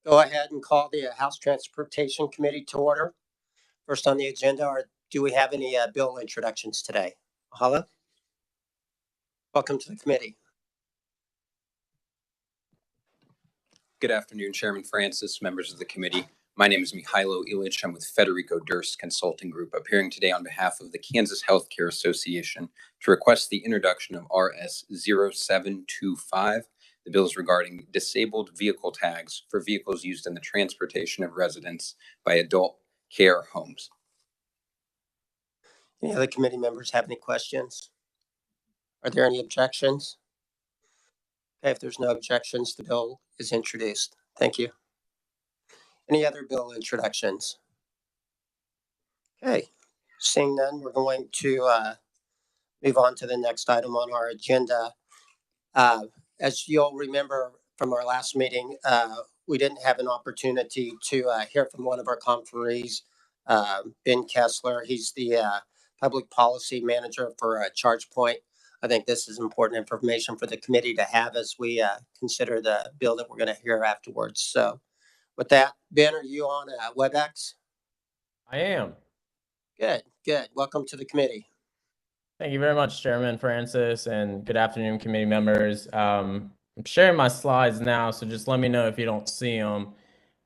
Go ahead and call the House Transportation Committee to order. First on the agenda are, do we have any bill introductions today? Hala, welcome to the committee. Good afternoon, Chairman Francis, members of the committee. My name is Mihailo Ilich. I'm with Federico Durst Consulting Group, appearing today on behalf of the Kansas Healthcare Association to request the introduction of RS 0725. The bill is regarding disabled vehicle tags for vehicles used in the transportation of residents by adult care homes. Any other committee members have any questions? Are there any objections? Okay, if there's no objections, the bill is introduced. Thank you. Any other bill introductions? Okay, seeing none, we're going to move on to the next item on our agenda. As you'll remember from our last meeting, we didn't have an opportunity to hear from one of our conferees, Ben Kessler. He's the public policy manager for ChargePoint. I think this is important information for the committee to have as we consider the bill that we're going to hear afterwards. So with that, Ben, are you on WebEx? I am. Good. Welcome to the committee. Thank you very much, Chairman Francis, and good afternoon, committee members. I'm sharing my slides now, so just let me know if you don't see them.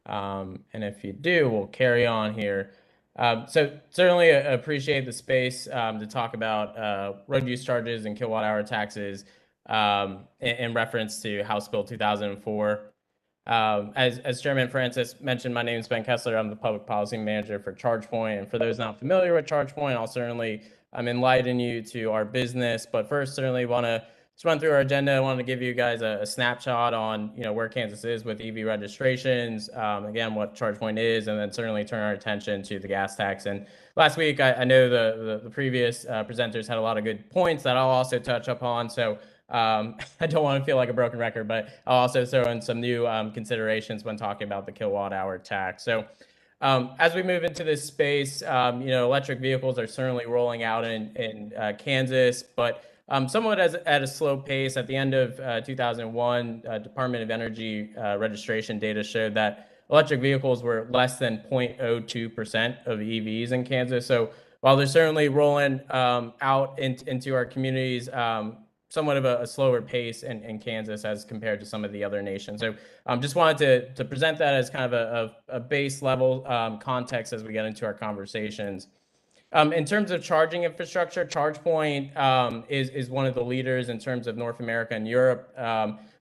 And if you do, we'll carry on here. So certainly appreciate the space to talk about road use charges and kilowatt hour taxes in reference to House Bill 2004. As Chairman Francis mentioned, my name is Ben Kessler. I'm the public policy manager for ChargePoint. And for those not familiar with ChargePoint, I'll certainly enlighten you to our business. But first, certainly want to just run through our agenda. I wanted to give you guys a snapshot on where Kansas is with EV registrations, again, what ChargePoint is, and then certainly turn our attention to the gas tax. And last week, I know the previous presenters had a lot of good points that I'll also touch upon. So I don't want to feel like a broken record, but I'll also throw in some new considerations when talking about the kilowatt hour tax. So as we move into this space, electric vehicles are certainly rolling out in Kansas, but somewhat at a slow pace. At the end of 2001, Department of Energy registration data showed that electric vehicles were less than 0.02% of EVs in Kansas. So while they're certainly rolling out into our communities, somewhat of a slower pace in Kansas as compared to some of the other nations. So just wanted to present that as kind of a base level context as we get into our conversations. In terms of charging infrastructure, ChargePoint is one of the leaders in terms of North America and Europe.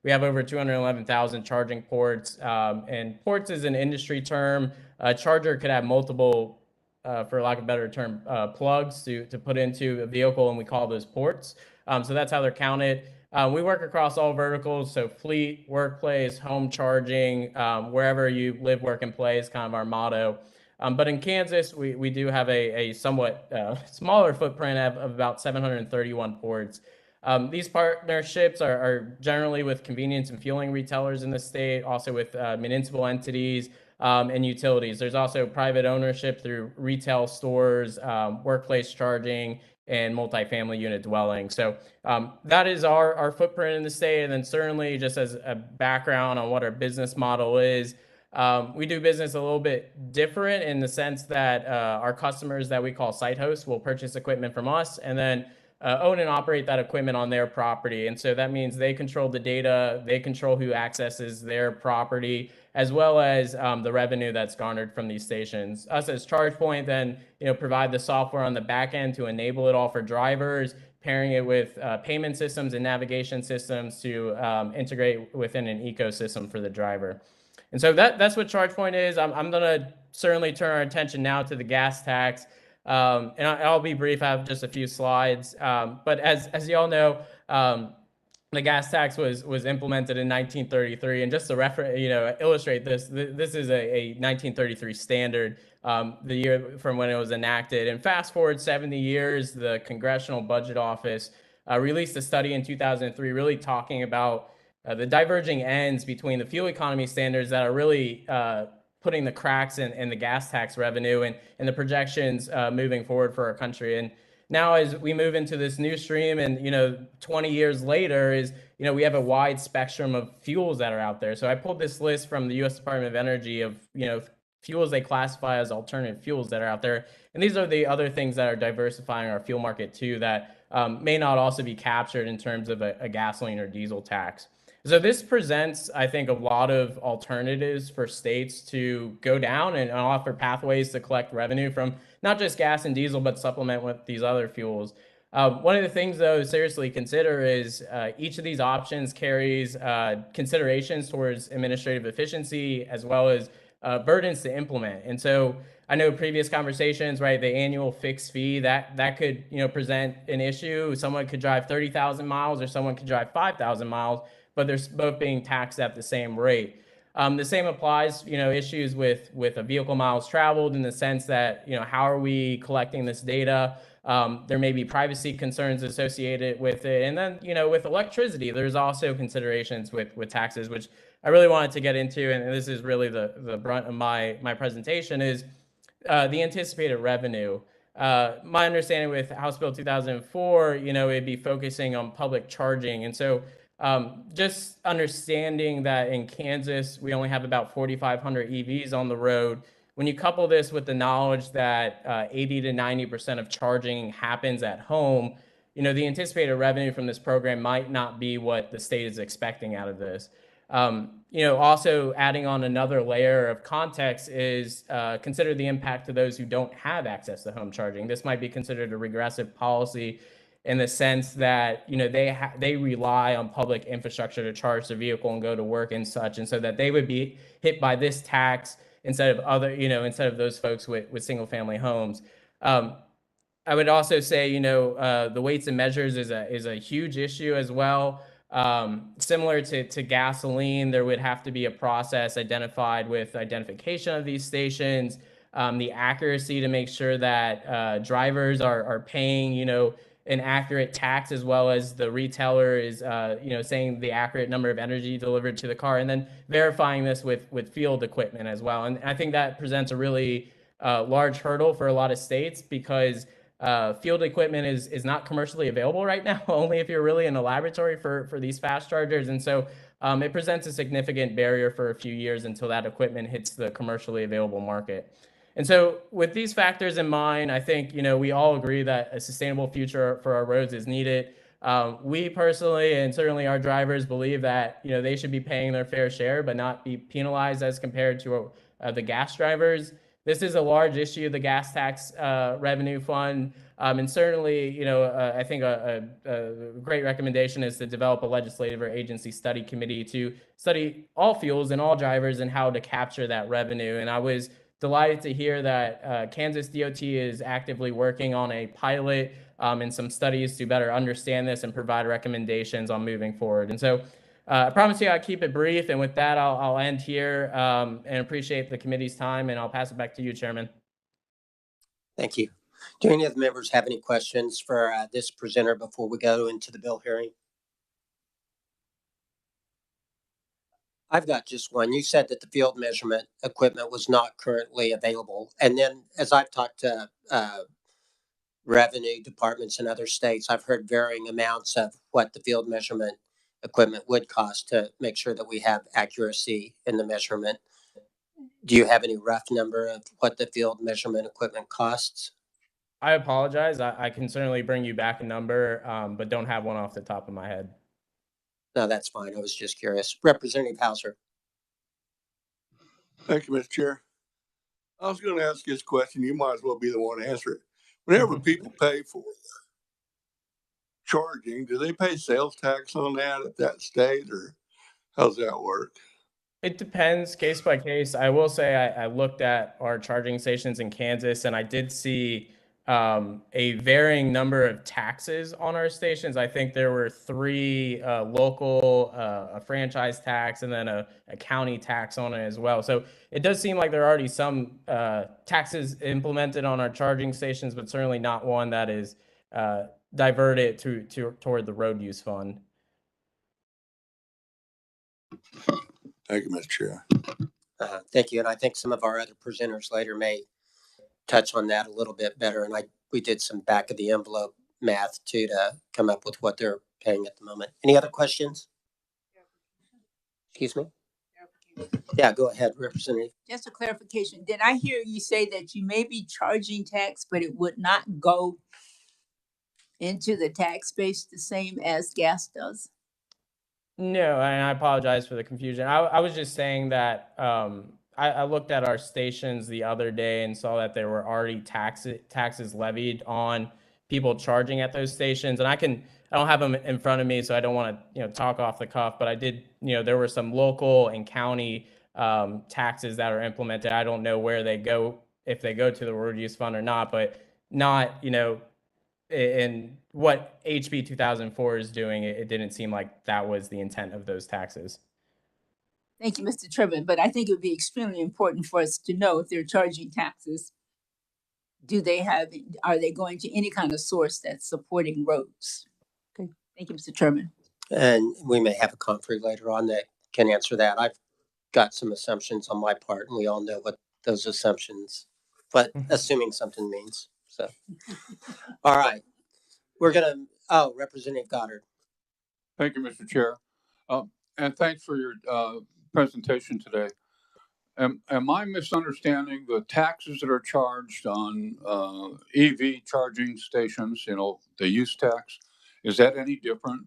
We have over 211,000 charging ports, and ports is an industry term. A charger could have multiple, for lack of a better term, plugs to put into a vehicle, and we call those ports. So that's how they're counted. We work across all verticals, so fleet, workplace, home charging, wherever you live, work, and play is kind of our motto. But in Kansas, we do have a somewhat smaller footprint of about 731 ports. These partnerships are generally with convenience and fueling retailers in the state, also with municipal entities and utilities. There's also private ownership through retail stores, workplace charging, and multifamily unit dwelling. So that is our footprint in the state. And then certainly just as a background on what our business model is, we do business a little bit different in the sense that our customers that we call site hosts will purchase equipment from us and then own and operate that equipment on their property. And so that means they control the data, they control who accesses their property, as well as the revenue that's garnered from these stations. Us as ChargePoint then provide the software on the back end to enable it all for drivers, pairing it with payment systems and navigation systems to integrate within an ecosystem for the driver. And so that's what ChargePoint is. I'm going to certainly turn our attention now to the gas tax. And I'll be brief. I have just a few slides. But as you all know, the gas tax was implemented in 1933. And just to illustrate this is a 1933 standard, the year from when it was enacted. And fast forward 70 years, the Congressional Budget Office released a study in 2003 really talking about the diverging ends between the fuel economy standards that are really putting the cracks in the gas tax revenue and the projections moving forward for our country. And now as we move into this new stream and, 20 years later is, we have a wide spectrum of fuels that are out there. So I pulled this list from the U.S. Department of Energy of, fuels they classify as alternative fuels that are out there. And these are the other things that are diversifying our fuel market too that may not also be captured in terms of a gasoline or diesel tax. So this presents, I think, a lot of alternatives for states to go down and offer pathways to collect revenue from not just gas and diesel, but supplement with these other fuels. One of the things, though, to seriously consider is each of these options carries considerations towards administrative efficiency as well as burdens to implement. And so I know previous conversations, right, the annual fixed fee, that could, present an issue. Someone could drive 30,000 miles or someone could drive 5,000 miles, but they're both being taxed at the same rate. The same applies, issues with a vehicle miles traveled in the sense that, how are we collecting this data? There may be privacy concerns associated with it. And then, with electricity, there's also considerations with taxes, which I really wanted to get into. And this is really the brunt of my presentation is the anticipated revenue. My understanding with House Bill 2004, it'd be focusing on public charging. And so just understanding that in Kansas, we only have about 4,500 EVs on the road. When you couple this with the knowledge that 80 to 90% of charging happens at home, the anticipated revenue from this program might not be what the state is expecting out of this. Also adding on another layer of context is consider the impact to those who don't have access to home charging. This might be considered a regressive policy in the sense that, they rely on public infrastructure to charge their vehicle and go to work and such. And so that they would be hit by this tax instead of those folks with single family homes. I would also say, the weights and measures is a huge issue as well. Similar to gasoline, there would have to be a process identified with identification of these stations, the accuracy to make sure that drivers are paying, an accurate tax, as well as the retailer is, saying the accurate number of energy delivered to the car, and then verifying this with field equipment as well. And I think that presents a really large hurdle for a lot of states because field equipment is not commercially available right now, only if you're really in a laboratory for these fast chargers. And so it presents a significant barrier for a few years until that equipment hits the commercially available market. And so with these factors in mind, I think, we all agree that a sustainable future for our roads is needed. We personally, and certainly our drivers, believe that, they should be paying their fair share, but not be penalized as compared to the gas drivers. This is a large issue, the gas tax revenue fund. And certainly, I think a great recommendation is to develop a legislative or agency study committee to study all fuels and all drivers and how to capture that revenue. And I was delighted to hear that Kansas DOT is actively working on a pilot and some studies to better understand this and provide recommendations on moving forward. And so I promise you I'll keep it brief. And with that, I'll end here and appreciate the committee's time. And I'll pass it back to you, Chairman. Thank you. Do any of the members have any questions for this presenter before we go into the bill hearing? I've got just one. You said that the field measurement equipment was not currently available. And then as I've talked to revenue departments in other states, I've heard varying amounts of what the field measurement equipment would cost to make sure that we have accuracy in the measurement. Do you have any rough number of what the field measurement equipment costs? I apologize. I can certainly bring you back a number, but don't have one off the top of my head. No, that's fine. I was just curious. Representative Hauser. Thank you, Mr. Chair. I was going to ask this question. You might as well be the one to answer it. Whenever people pay for charging, do they pay sales tax on that at that state, or how's that work? It depends case by case. I will say I looked at our charging stations in Kansas, and I did see a varying number of taxes on our stations. I think there were 3 local, a franchise tax, and then a county tax on it as well. So it does seem like there are already some taxes implemented on our charging stations, but certainly not one that is diverted toward the road use fund. Thank you, Mr. Chair. Thank you. And I think some of our other presenters later may touch on that a little bit better. And I we did some back of the envelope math too to come up with what they're paying at the moment. Any other questions? Excuse me? Yeah, go ahead, Representative. Just a clarification. Did I hear you say that you may be charging tax, but it would not go into the tax base the same as gas does? No, and I apologize for the confusion. I was just saying that I looked at our stations the other day and saw that there were already taxes levied on people charging at those stations. And I don't have them in front of me, so I don't want to talk off the cuff. But I did, there were some local and county taxes that are implemented. I don't know where they go, if they go to the road use fund or not, but not in what HB 2004 is doing, it didn't seem like that was the intent of those taxes. Thank you, Mr. Tribbett. But I think it would be extremely important for us to know if they're charging taxes. Are they going to any kind of source that's supporting roads? Okay, thank you, Mr. Chairman. And we may have a conferee later on that can answer that. I've got some assumptions on my part, and we all know what those assumptions, but assuming something means. So, all right, we're gonna. Oh, Representative Goddard. Thank you, Mr. Chair, and thanks for your presentation today. Am I misunderstanding the taxes that are charged on EV charging stations? The use tax, is that any different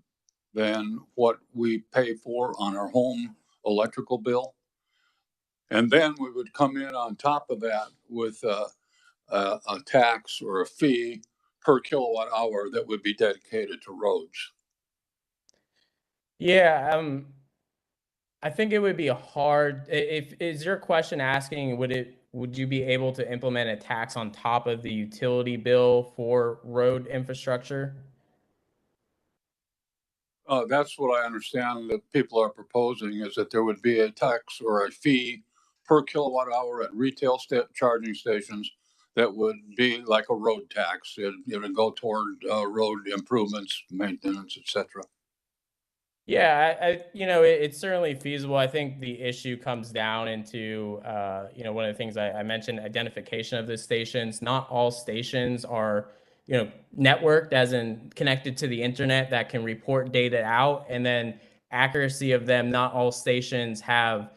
than what we pay for on our home electrical bill? And then we would come in on top of that with a tax or a fee per kilowatt hour that would be dedicated to roads. Yeah, I think it would be hard. Is your question asking, would you be able to implement a tax on top of the utility bill for road infrastructure? That's what I understand that people are proposing, is that there would be a tax or a fee per kilowatt hour at retail charging stations that would be like a road tax. It would go toward road improvements, maintenance, etc. Yeah, it's certainly feasible. I think the issue comes down into, one of the things I mentioned, identification of the stations. Not all stations are, networked, as in connected to the internet, that can report data out, and then accuracy of them. Not all stations have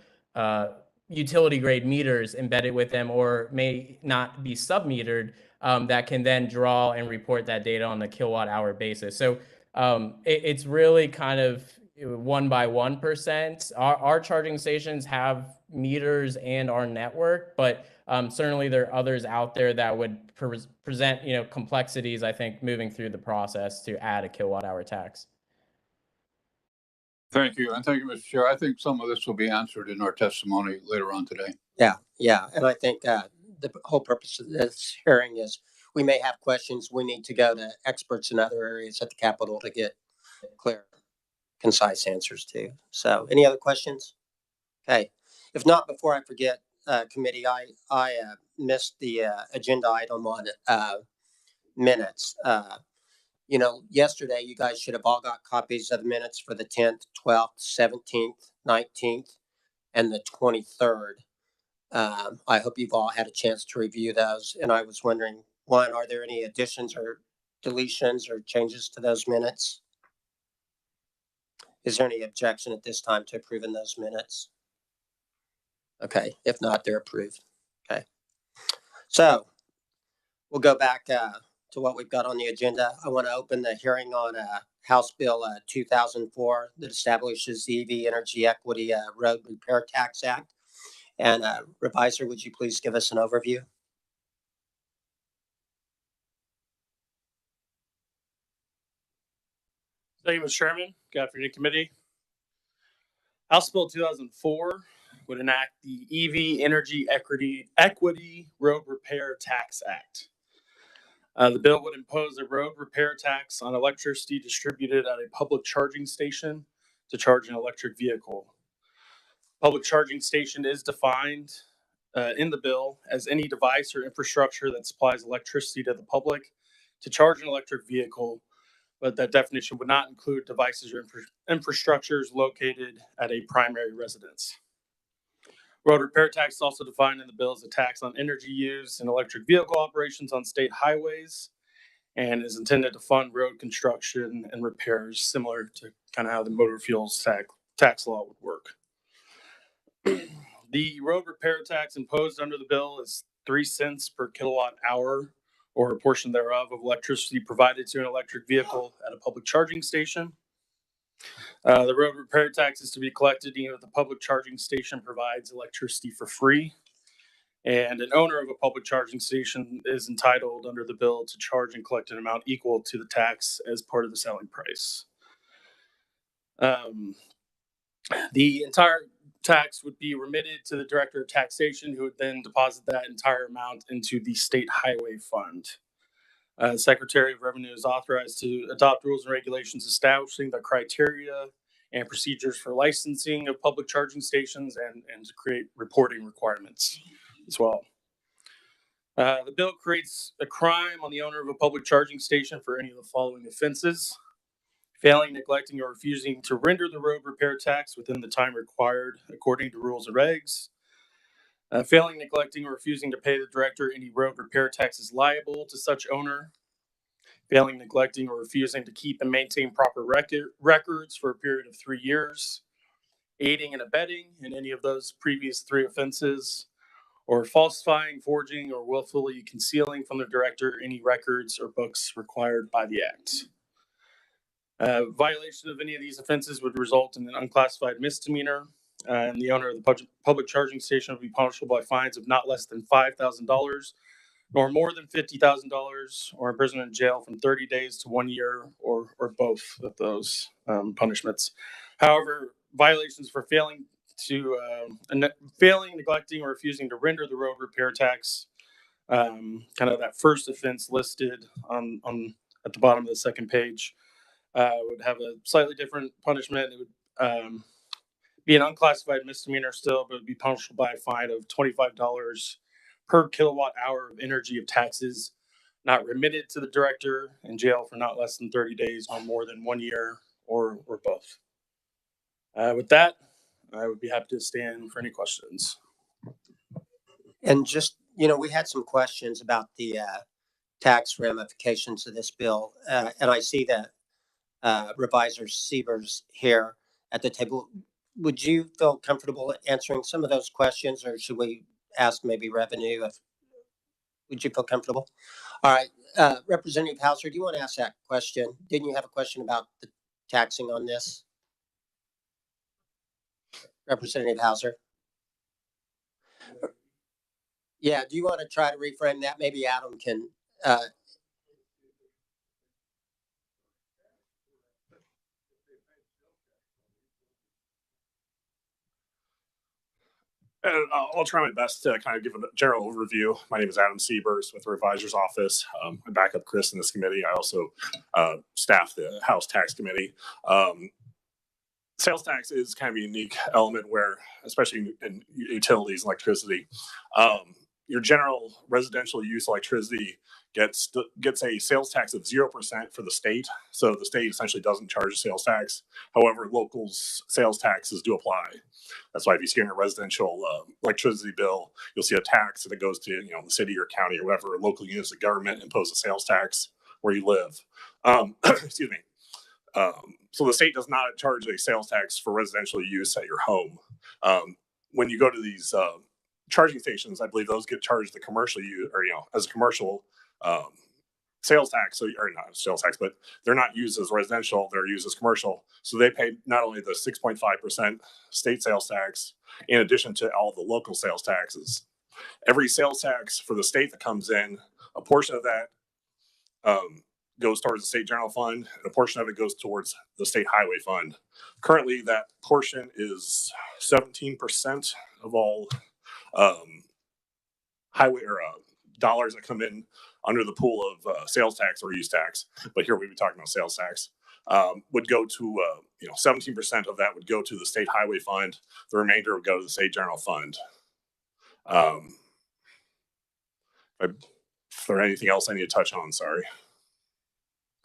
utility grade meters embedded with them, or may not be sub-metered, that can then draw and report that data on a kilowatt hour basis. So it's really kind of 1 by 1%. Our charging stations have meters and our network, but certainly there are others out there that would present complexities, I think, moving through the process to add a kilowatt hour tax. Thank you. And thank you, Mr. Chair. I think some of this will be answered in our testimony later on today. Yeah. And I think the whole purpose of this hearing is we may have questions. We need to go to experts in other areas at the Capitol to get clear, concise answers to. So any other questions? Okay. If not, before I forget, committee, I missed the agenda item on minutes. Yesterday you guys should have all got copies of the minutes for the 10th, 12th, 17th, 19th, and the 23rd. I hope you've all had a chance to review those. And I was wondering, one, are there any additions or deletions or changes to those minutes? Is there any objection at this time to approving those minutes? Okay, if not, they're approved. Okay. So we'll go back to what we've got on the agenda. I want to open the hearing on House Bill 2004 that establishes the EV Energy Equity Road Repair Tax Act. And Revisor, would you please give us an overview? Thank you, Mr. Chairman. Good afternoon, committee. House Bill 2004 would enact the EV Energy Equity Road Repair Tax Act. The bill would impose a road repair tax on electricity distributed at a public charging station to charge an electric vehicle. Public charging station is defined in the bill as any device or infrastructure that supplies electricity to the public to charge an electric vehicle, but that definition would not include devices or infrastructures located at a primary residence. Road repair tax is also defined in the bill as a tax on energy used in electric vehicle operations on state highways, and is intended to fund road construction and repairs, similar to kind of how the motor fuels tax law would work. The road repair tax imposed under the bill is 3 cents per kilowatt hour or a portion thereof of electricity provided to an electric vehicle at a public charging station. The road repair tax is to be collected even if the public charging station provides electricity for free. And an owner of a public charging station is entitled under the bill to charge and collect an amount equal to the tax as part of the selling price. The entire tax would be remitted to the Director of Taxation, who would then deposit that entire amount into the State Highway Fund. The Secretary of Revenue is authorized to adopt rules and regulations establishing the criteria and procedures for licensing of public charging stations and to create reporting requirements as well. The bill creates a crime on the owner of a public charging station for any of the following offenses: failing, neglecting, or refusing to render the road repair tax within the time required according to rules and regs; failing, neglecting, or refusing to pay the director any road repair taxes liable to such owner; failing, neglecting, or refusing to keep and maintain proper records for a period of 3 years; aiding and abetting in any of those previous 3 offenses; or falsifying, forging, or willfully concealing from the director any records or books required by the act. Violation of any of these offenses would result in an unclassified misdemeanor, and the owner of the public charging station would be punishable by fines of not less than $5,000, nor more than $50,000, or imprisonment in jail from 30 days to 1 year, or both of those punishments. However, violations for failing, neglecting, or refusing to render the road repair tax, kind of that first offense listed on at the bottom of the second page, would have a slightly different punishment. It would be an unclassified misdemeanor still, but it would be punishable by a fine of $25 per kilowatt hour of energy of taxes not remitted to the director, in jail for not less than 30 days or more than 1 year, or both. With that, I would be happy to stand for any questions. And just, we had some questions about the tax ramifications of this bill. And I see that Revisor Sievers here at the table. Would you feel comfortable answering some of those questions, or should we ask maybe Revenue? Would you feel comfortable? All right. Representative Hauser, do you want to ask that question? Didn't you have a question about the taxing on this? Representative Hauser? Yeah, do you want to try to reframe that? Maybe Adam can. I'll try my best to kind of give a general overview. My name is Adam Siebers with the Revisor's Office. I back up Chris in this committee. I also staff the House Tax Committee. Sales tax is kind of a unique element where, especially in utilities and electricity, your general residential use electricity gets a sales tax of 0% for the state. So the state essentially doesn't charge a sales tax. However, locals' sales taxes do apply. That's why if you see in your residential electricity bill, you'll see a tax that goes to the city or county or whatever local units of government impose a sales tax where you live. Excuse me. So the state does not charge a sales tax for residential use at your home. When you go to these charging stations, I believe those get charged the commercial use, or as a commercial sales tax, or not sales tax, but they're not used as residential; they're used as commercial. So they pay not only the 6.5% state sales tax, in addition to all the local sales taxes. Every sales tax for the state that comes in, a portion of that goes towards the state general fund, and a portion of it goes towards the state highway fund. Currently, that portion is 17% of all highway or dollars that come in under the pool of sales tax or use tax. But here we'd be talking about sales tax. Would go to 17% of that would go to the state highway fund. The remainder would go to the state general fund. If there's anything else I need to touch on, sorry.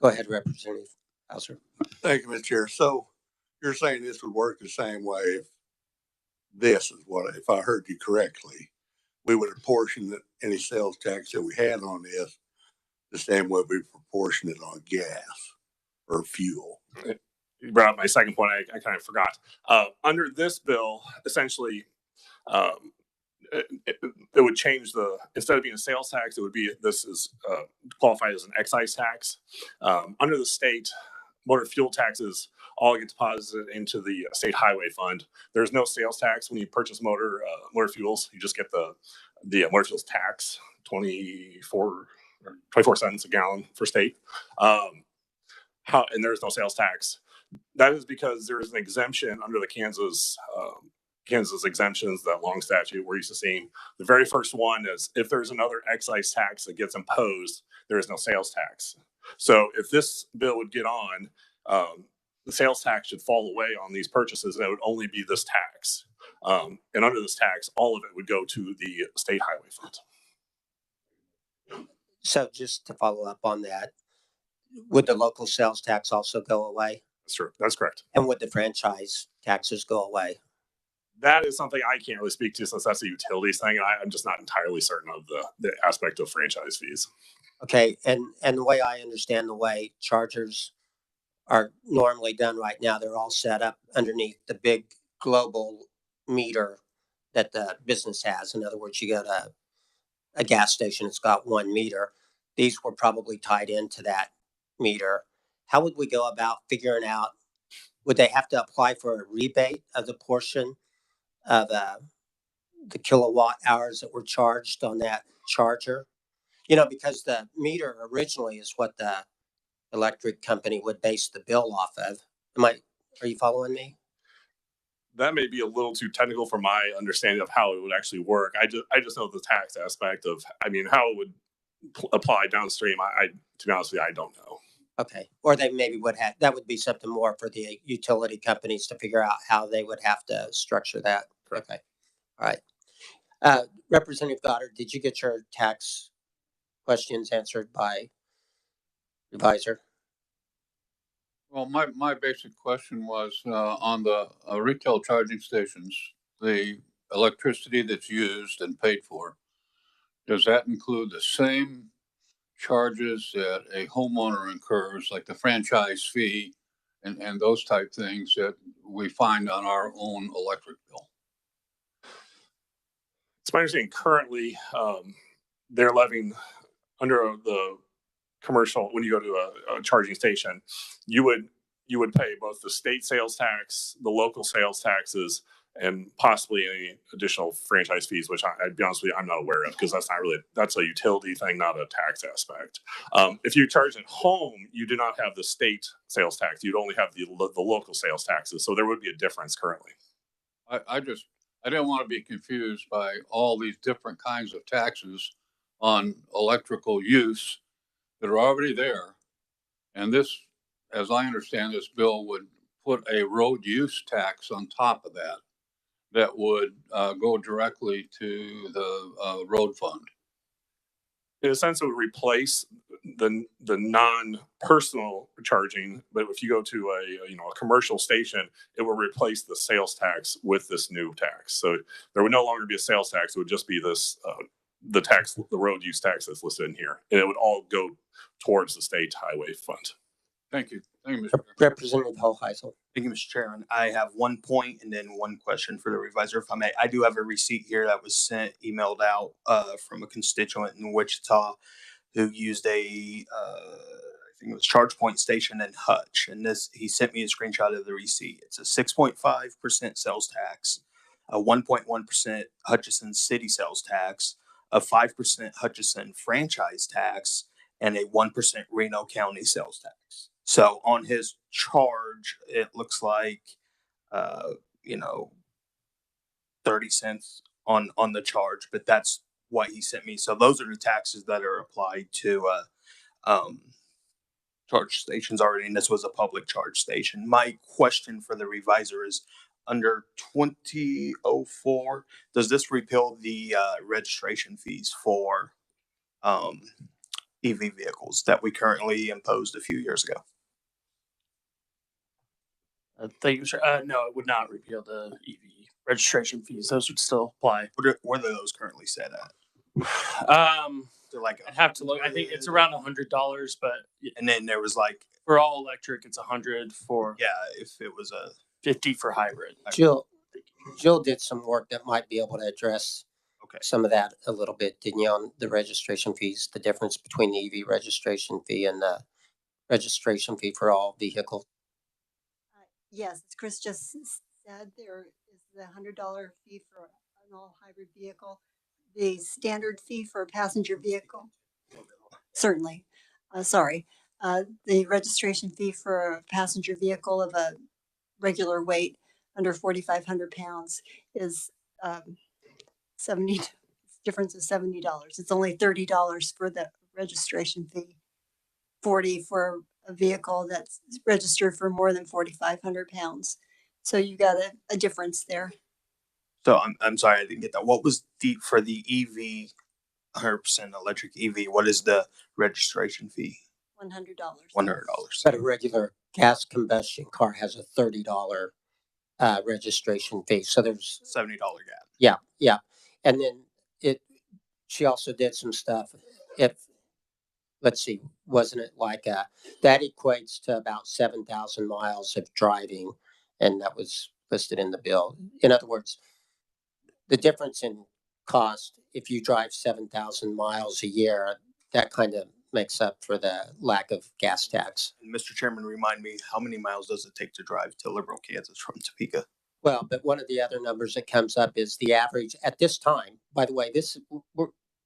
Go ahead, Representative Hauser. Thank you, Mr. Chair. So you're saying this would work the same way this is what, if I heard you correctly, we would apportion any sales tax that we had on this the same way we proportion it on gas or fuel. You brought up my second point. I kind of forgot. Under this bill, essentially, it would change instead of being a sales tax, it would be this is qualified as an excise tax. Under the state, motor fuel taxes all get deposited into the state highway fund. There's no sales tax when you purchase motor fuels. You just get the motor fuels tax, 24 cents a gallon for state. And there's no sales tax. That is because there is an exemption under the Kansas exemptions, that long statute we're used to seeing. The very first one is if there's another excise tax that gets imposed, there is no sales tax. So if this bill would get on, the sales tax should fall away on these purchases, and it would only be this tax. And under this tax, all of it would go to the state highway fund. So just to follow up on that, would the local sales tax also go away? Sure, that's correct. And would the franchise taxes go away? That is something I can't really speak to since that's a utilities thing. I'm just not entirely certain of the aspect of franchise fees. Okay, and the way I understand the way chargers are normally done right now, they're all set up underneath the big global meter that the business has. In other words, you go to a gas station, it's got one meter. These were probably tied into that meter. How would we go about figuring out, would they have to apply for a rebate of the portion of the kilowatt hours that were charged on that charger? Because the meter originally is what the electric company would base the bill off of. Are you following me? That may be a little too technical for my understanding of how it would actually work. I just know the tax aspect of, how it would apply downstream. To be honest with you, I don't know. Okay. Or they maybe would have, that would be something more for the utility companies to figure out how they would have to structure that. Correct. Okay. All right. Representative Goddard, did you get your tax questions answered by Revisor? Well, my basic question was on the retail charging stations, the electricity that's used and paid for, does that include the same charges that a homeowner incurs, like the franchise fee and those type things that we find on our own electric bill? It's my understanding currently they're levying under the commercial. When you go to a charging station, you would pay both the state sales tax, the local sales taxes, and possibly any additional franchise fees, which I'd be honest with you, I'm not aware of, because that's a utility thing, not a tax aspect. If you charge at home, you do not have the state sales tax. You'd only have the local sales taxes. So there would be a difference currently. I didn't want to be confused by all these different kinds of taxes on electrical use that are already there. And this, as I understand this bill, would put a road use tax on top of that would go directly to the road fund. In a sense, it would replace the non-personal charging, but if you go to a commercial station, it will replace the sales tax with this new tax. So there would no longer be a sales tax; it would just be this the road use tax that's listed in here, and it would all go towards the state highway fund. Thank you. Thank you, Mr. Chair. Representative Hoheisel. Thank you, Mr. Chairman. I have one point and then one question for the revisor, if I may. I do have a receipt here that was emailed out from a constituent in Wichita who used I think it was Charge Point Station in Hutch. And he sent me a screenshot of the receipt. It's a 6.5% sales tax, a 1.1% Hutchinson City sales tax, a 5% Hutchinson franchise tax, and a 1% Reno County sales tax. So on his charge, it looks like, 30 cents on the charge, but that's what he sent me. So those are the taxes that are applied to charge stations already, and this was a public charge station. My question for the revisor is, under 2004, does this repeal the registration fees for EV vehicles that we currently imposed a few years ago? Thank you, sir. No, it would not repeal the EV registration fees. Those would still apply. What are those currently set at? They're like I'd have to look. I think it's around $100, but and then there was like for all electric, it's 100. For if it was a 50 for hybrid. Jill did some work that might be able to address some of that a little bit, didn't you, on the registration fees, the difference between the EV registration fee and the registration fee for all vehicles? Yes, as Chris just said, there is the $100 fee for an all hybrid vehicle. The standard fee for a passenger vehicle, certainly. The registration fee for a passenger vehicle of a regular weight under 4,500 pounds is difference is $70. It's only $30 for the registration fee, 40 for a vehicle that's registered for more than 4,500 pounds. So you got a difference there. So I'm sorry, I didn't get that. What was for the EV, 100% electric EV? What is the registration fee? $100. $100. But a regular gas combustion car has a $30 registration fee. So there's $70 gap. Yeah. And then she also did some stuff. Let's see, wasn't it like that equates to about 7,000 miles of driving, and that was listed in the bill. In other words, the difference in cost, if you drive 7,000 miles a year, that kind of makes up for the lack of gas tax. And Mr. Chairman, remind me, how many miles does it take to drive to Liberal, Kansas from Topeka? Well, but one of the other numbers that comes up is the average at this time. By the way,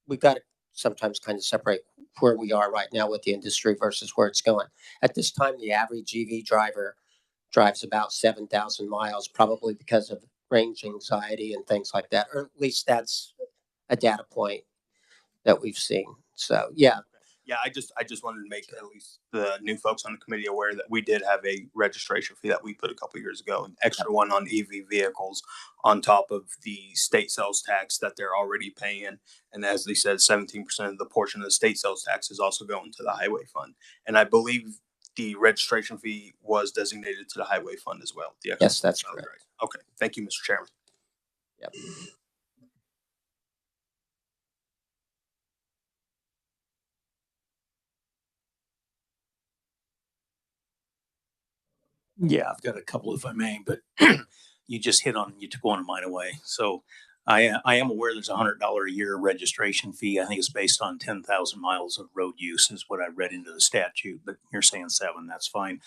we've got to sometimes kind of separate where we are right now with the industry versus where it's going. At this time, the average EV driver drives about 7,000 miles, probably because of range anxiety and things like that, or at least that's a data point that we've seen. So, yeah. Yeah, I just wanted to make at least the new folks on the committee aware that we did have a registration fee that we put a couple years ago, an extra one on EV vehicles on top of the state sales tax that they're already paying. And as they said, 17% of the portion of the state sales tax is also going to the highway fund. And I believe the registration fee was designated to the highway fund as well. Yes, that's correct. Right. Okay. Thank you, Mr. Chairman. Yep. Yeah, I've got a couple if I may, but you took one of mine away. So I am aware there's $100 a year registration fee. I think it's based on 10,000 miles of road use is what I read into the statute, but you're saying 7, that's fine.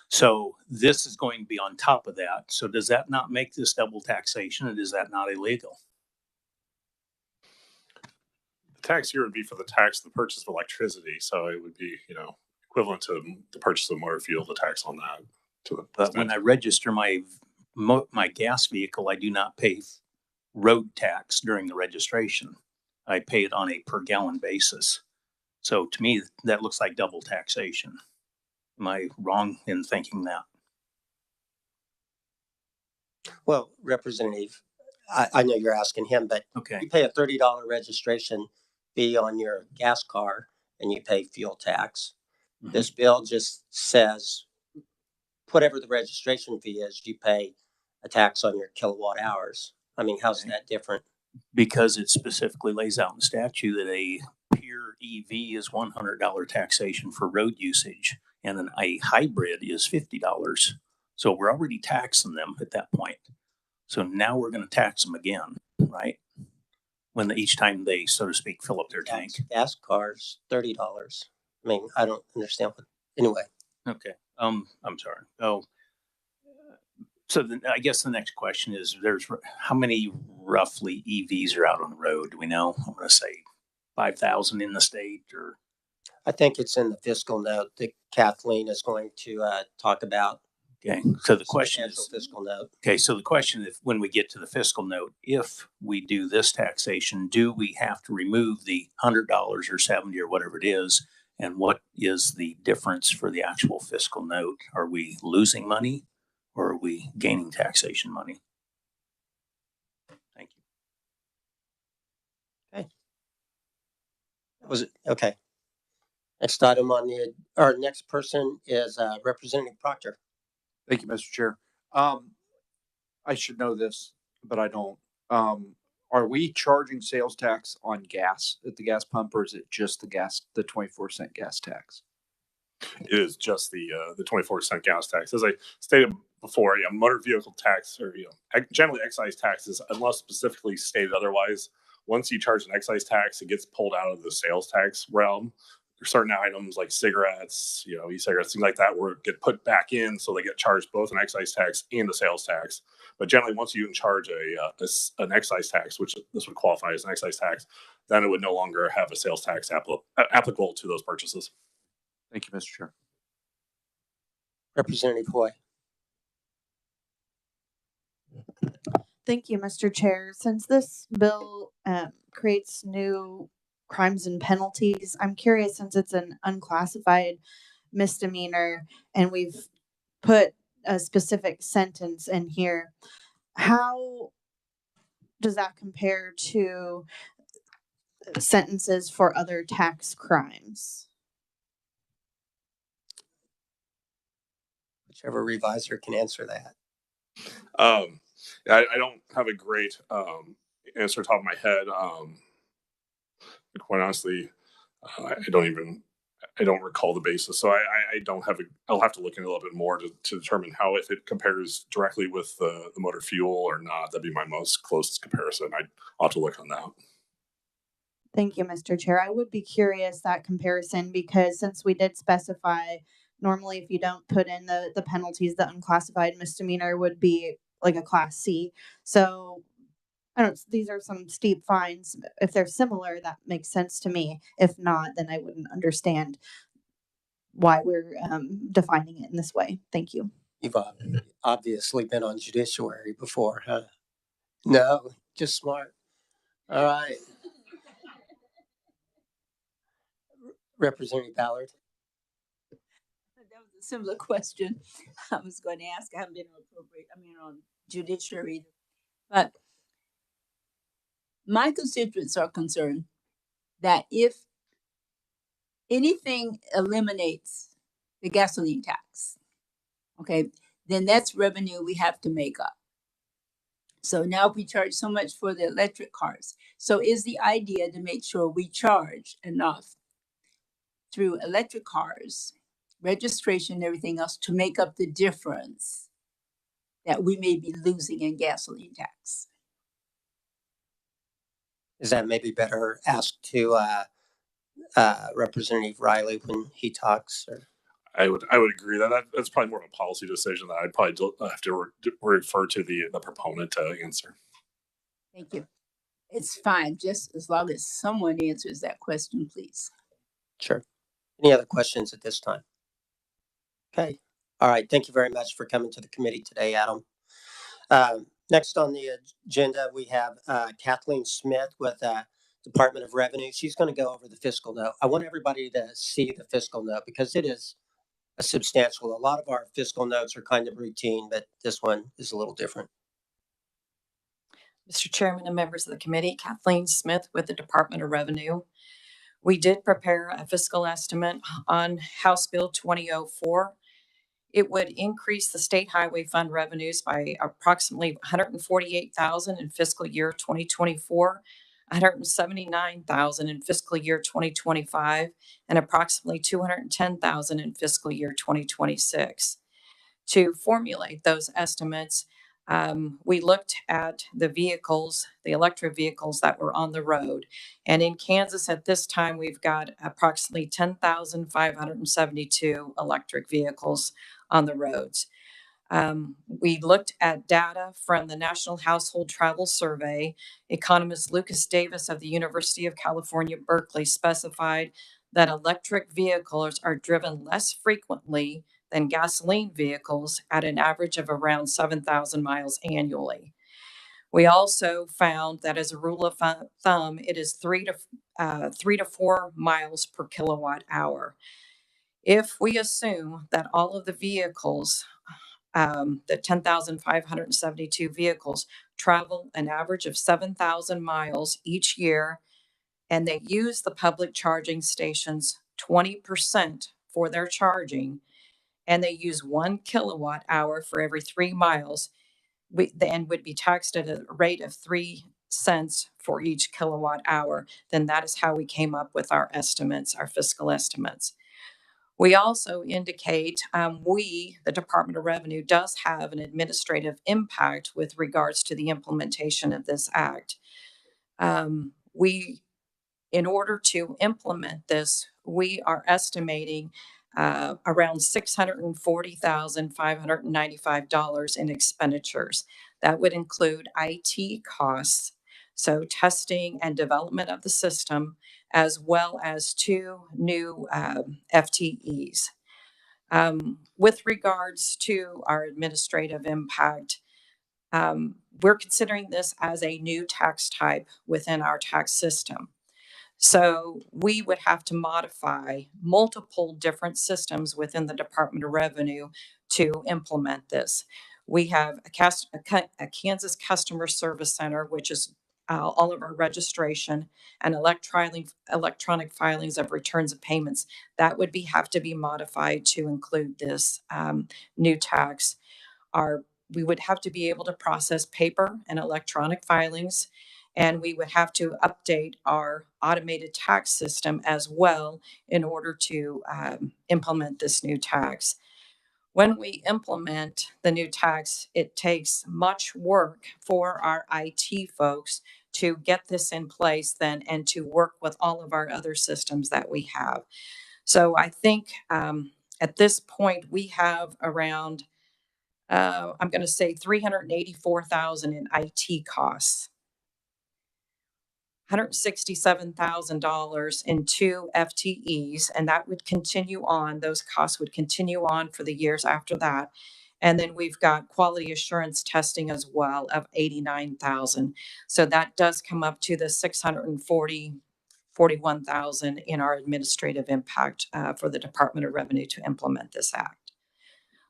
So this is going to be on top of that. So does that not make this double taxation, and is that not illegal? The tax here would be for the tax of the purchase of electricity. So it would be, equivalent to the purchase of motor fuel, the tax on that. But when I register my gas vehicle, I do not pay road tax during the registration. I pay it on a per gallon basis. So to me, that looks like double taxation. Am I wrong in thinking that? Well, Representative, I know you're asking him, but okay, you pay a $30 registration fee on your gas car and you pay fuel tax. Mm-hmm. This bill just says whatever the registration fee is, you pay a tax on your kilowatt hours. I mean, how's that different? Because it specifically lays out in statute that a pure EV is $100 taxation for road usage, and a hybrid is $50. So we're already taxing them at that point. So now we're going to tax them again, right? Each time they, so to speak, fill up their tank. Gas cars, $30. I mean, I don't understand anyway. Okay. I'm sorry. Oh, so I guess the next question is: there's how many roughly EVs are out on the road? Do we know? I'm going to say 5,000 in the state, or I think it's in the fiscal note that Kathleen is going to talk about. Okay. So the question is fiscal note. Okay. So the question is, when we get to the fiscal note, if we do this taxation, do we have to remove the $100 or 70 or whatever it is? And what is the difference for the actual fiscal note? Are we losing money or are we gaining taxation money? Thank you. Okay. Was it okay? Next item our next person is Representative Proctor. Thank you, Mr. Chair. I should know this. but I don't. Are we charging sales tax on gas at the gas pump, or is it just the 24-cent gas tax? It is just the 24-cent gas tax. As I stated before, yeah, motor vehicle tax or generally excise taxes, unless specifically stated otherwise. Once you charge an excise tax, it gets pulled out of the sales tax realm. There's certain items like cigarettes, e-cigarettes, things like that, where it get put back in, so they get charged both an excise tax and a sales tax. But generally, once you charge an excise tax, which this would qualify as an excise tax, then it would no longer have a sales tax applicable to those purchases. Thank you, Mr. Chair. Representative Hoy. Thank you, Mr. Chair. Since this bill creates new crimes and penalties, I'm curious, since it's an unclassified misdemeanor and we've put a specific sentence in here, how does that compare to sentences for other tax crimes? Whichever revisor can answer that. I don't have a great answer top of my head. Quite honestly, I don't recall the basis, so I don't have I'll have to look into a little bit more to determine if it compares directly with the motor fuel or not. That'd be my most closest comparison. I'll have to look on that. Thank you, Mr. Chair. I would be curious that comparison, because since we did specify, normally if you don't put in the penalties, the unclassified misdemeanor would be like a class C. So I don't, these are some steep fines. If they're similar, that makes sense to me. If not, then I wouldn't understand why we're defining it in this way. Thank you. You've obviously been on judiciary before, huh? No, just smart. All right. Representative Ballard. That was a similar question I was going to ask. I haven't been on judiciary either. But my constituents are concerned that if anything eliminates the gasoline tax, okay, then that's revenue we have to make up. So now we charge so much for the electric cars. So is the idea to make sure we charge enough through electric cars, registration, and everything else to make up the difference that we may be losing in gasoline tax? Is that maybe better asked to Representative Riley when he talks? Or? I would agree that's probably more of a policy decision that I'd probably have to refer to the proponent to answer. Thank you. It's fine, just as long as someone answers that question, please. Sure. Any other questions at this time? Okay. All right. Thank you very much for coming to the committee today, Adam. Next on the agenda, we have Kathleen Smith with Department of Revenue. She's going to go over the fiscal note. I want everybody to see the fiscal note because it is a substantial. A lot of our fiscal notes are kind of routine, but this one is a little different. Mr. Chairman and members of the committee, Kathleen Smith with the Department of Revenue. We did prepare a fiscal estimate on House Bill 2004. It would increase the state highway fund revenues by approximately $148,000 in fiscal year 2024, $179,000 in fiscal year 2025, and approximately $210,000 in fiscal year 2026. To formulate those estimates, we looked at the vehicles, the electric vehicles that were on the road. And in Kansas at this time, we've got approximately 10,572 electric vehicles on the roads. We looked at data from the National Household Travel Survey. Economist Lucas Davis of the University of California, Berkeley specified that electric vehicles are driven less frequently than gasoline vehicles at an average of around 7,000 miles annually. We also found that as a rule of thumb, it is 3 to 4 miles per kilowatt hour. If we assume that all of the vehicles, the 10,572 vehicles, travel an average of 7,000 miles each year, and they use the public charging stations 20% for their charging, and they use 1 kilowatt hour for every 3 miles, and would be taxed at a rate of 3 cents for each kilowatt hour, then that is how we came up with our estimates, our fiscal estimates. We also indicate the Department of Revenue, does have an administrative impact with regards to the implementation of this act. In order to implement this, we are estimating around $640,595 in expenditures. That would include IT costs, so testing and development of the system, as well as 2 new FTEs. With regards to our administrative impact, we're considering this as a new tax type within our tax system. So we would have to modify multiple different systems within the Department of Revenue to implement this. We have a Kansas Customer Service Center, which is all of our registration and electronic filings of returns and payments. That would have to be modified to include this new tax. We would have to be able to process paper and electronic filings, and we would have to update our automated tax system as well in order to implement this new tax. When we implement the new tax, it takes much work for our IT folks to get this in place then and to work with all of our other systems that we have. So I think at this point we have around I'm going to say $384,000 in IT costs, $167,000 in 2 FTEs, and that would continue on. Those costs would continue on for the years after that. And then we've got quality assurance testing as well of $89,000. So that does come up to the $641,000 in our administrative impact for the Department of Revenue to implement this act.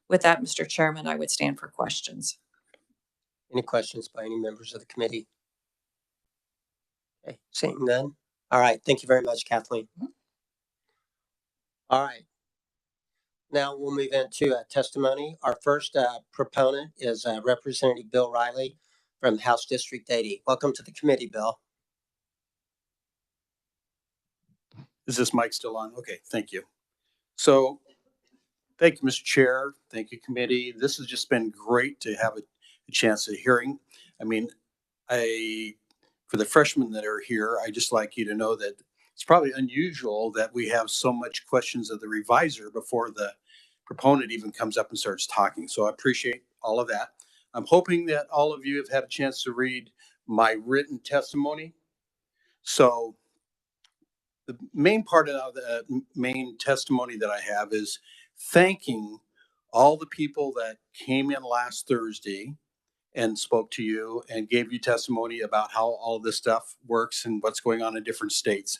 With that, Mr. Chairman, I would stand for questions. Any questions by any members of the committee? Okay, seeing none. All right, thank you very much, Kathleen. All right. Now we'll move into testimony. Our first proponent is Representative Bill Riley from House District 80. Welcome to the committee, Bill. Is this mic still on? Okay, thank you. So, thank you, Mr. Chair. Thank you, committee. This has just been great to have a chance at hearing. I mean, for the freshmen that are here, I just like you to know that it's probably unusual that we have so much questions of the reviser before the proponent even comes up and starts talking. So I appreciate all of that. I'm hoping that all of you have had a chance to read my written testimony. So the main part of the main testimony that I have is thanking all the people that came in last Thursday and spoke to you and gave you testimony about how all of this stuff works and what's going on in different states.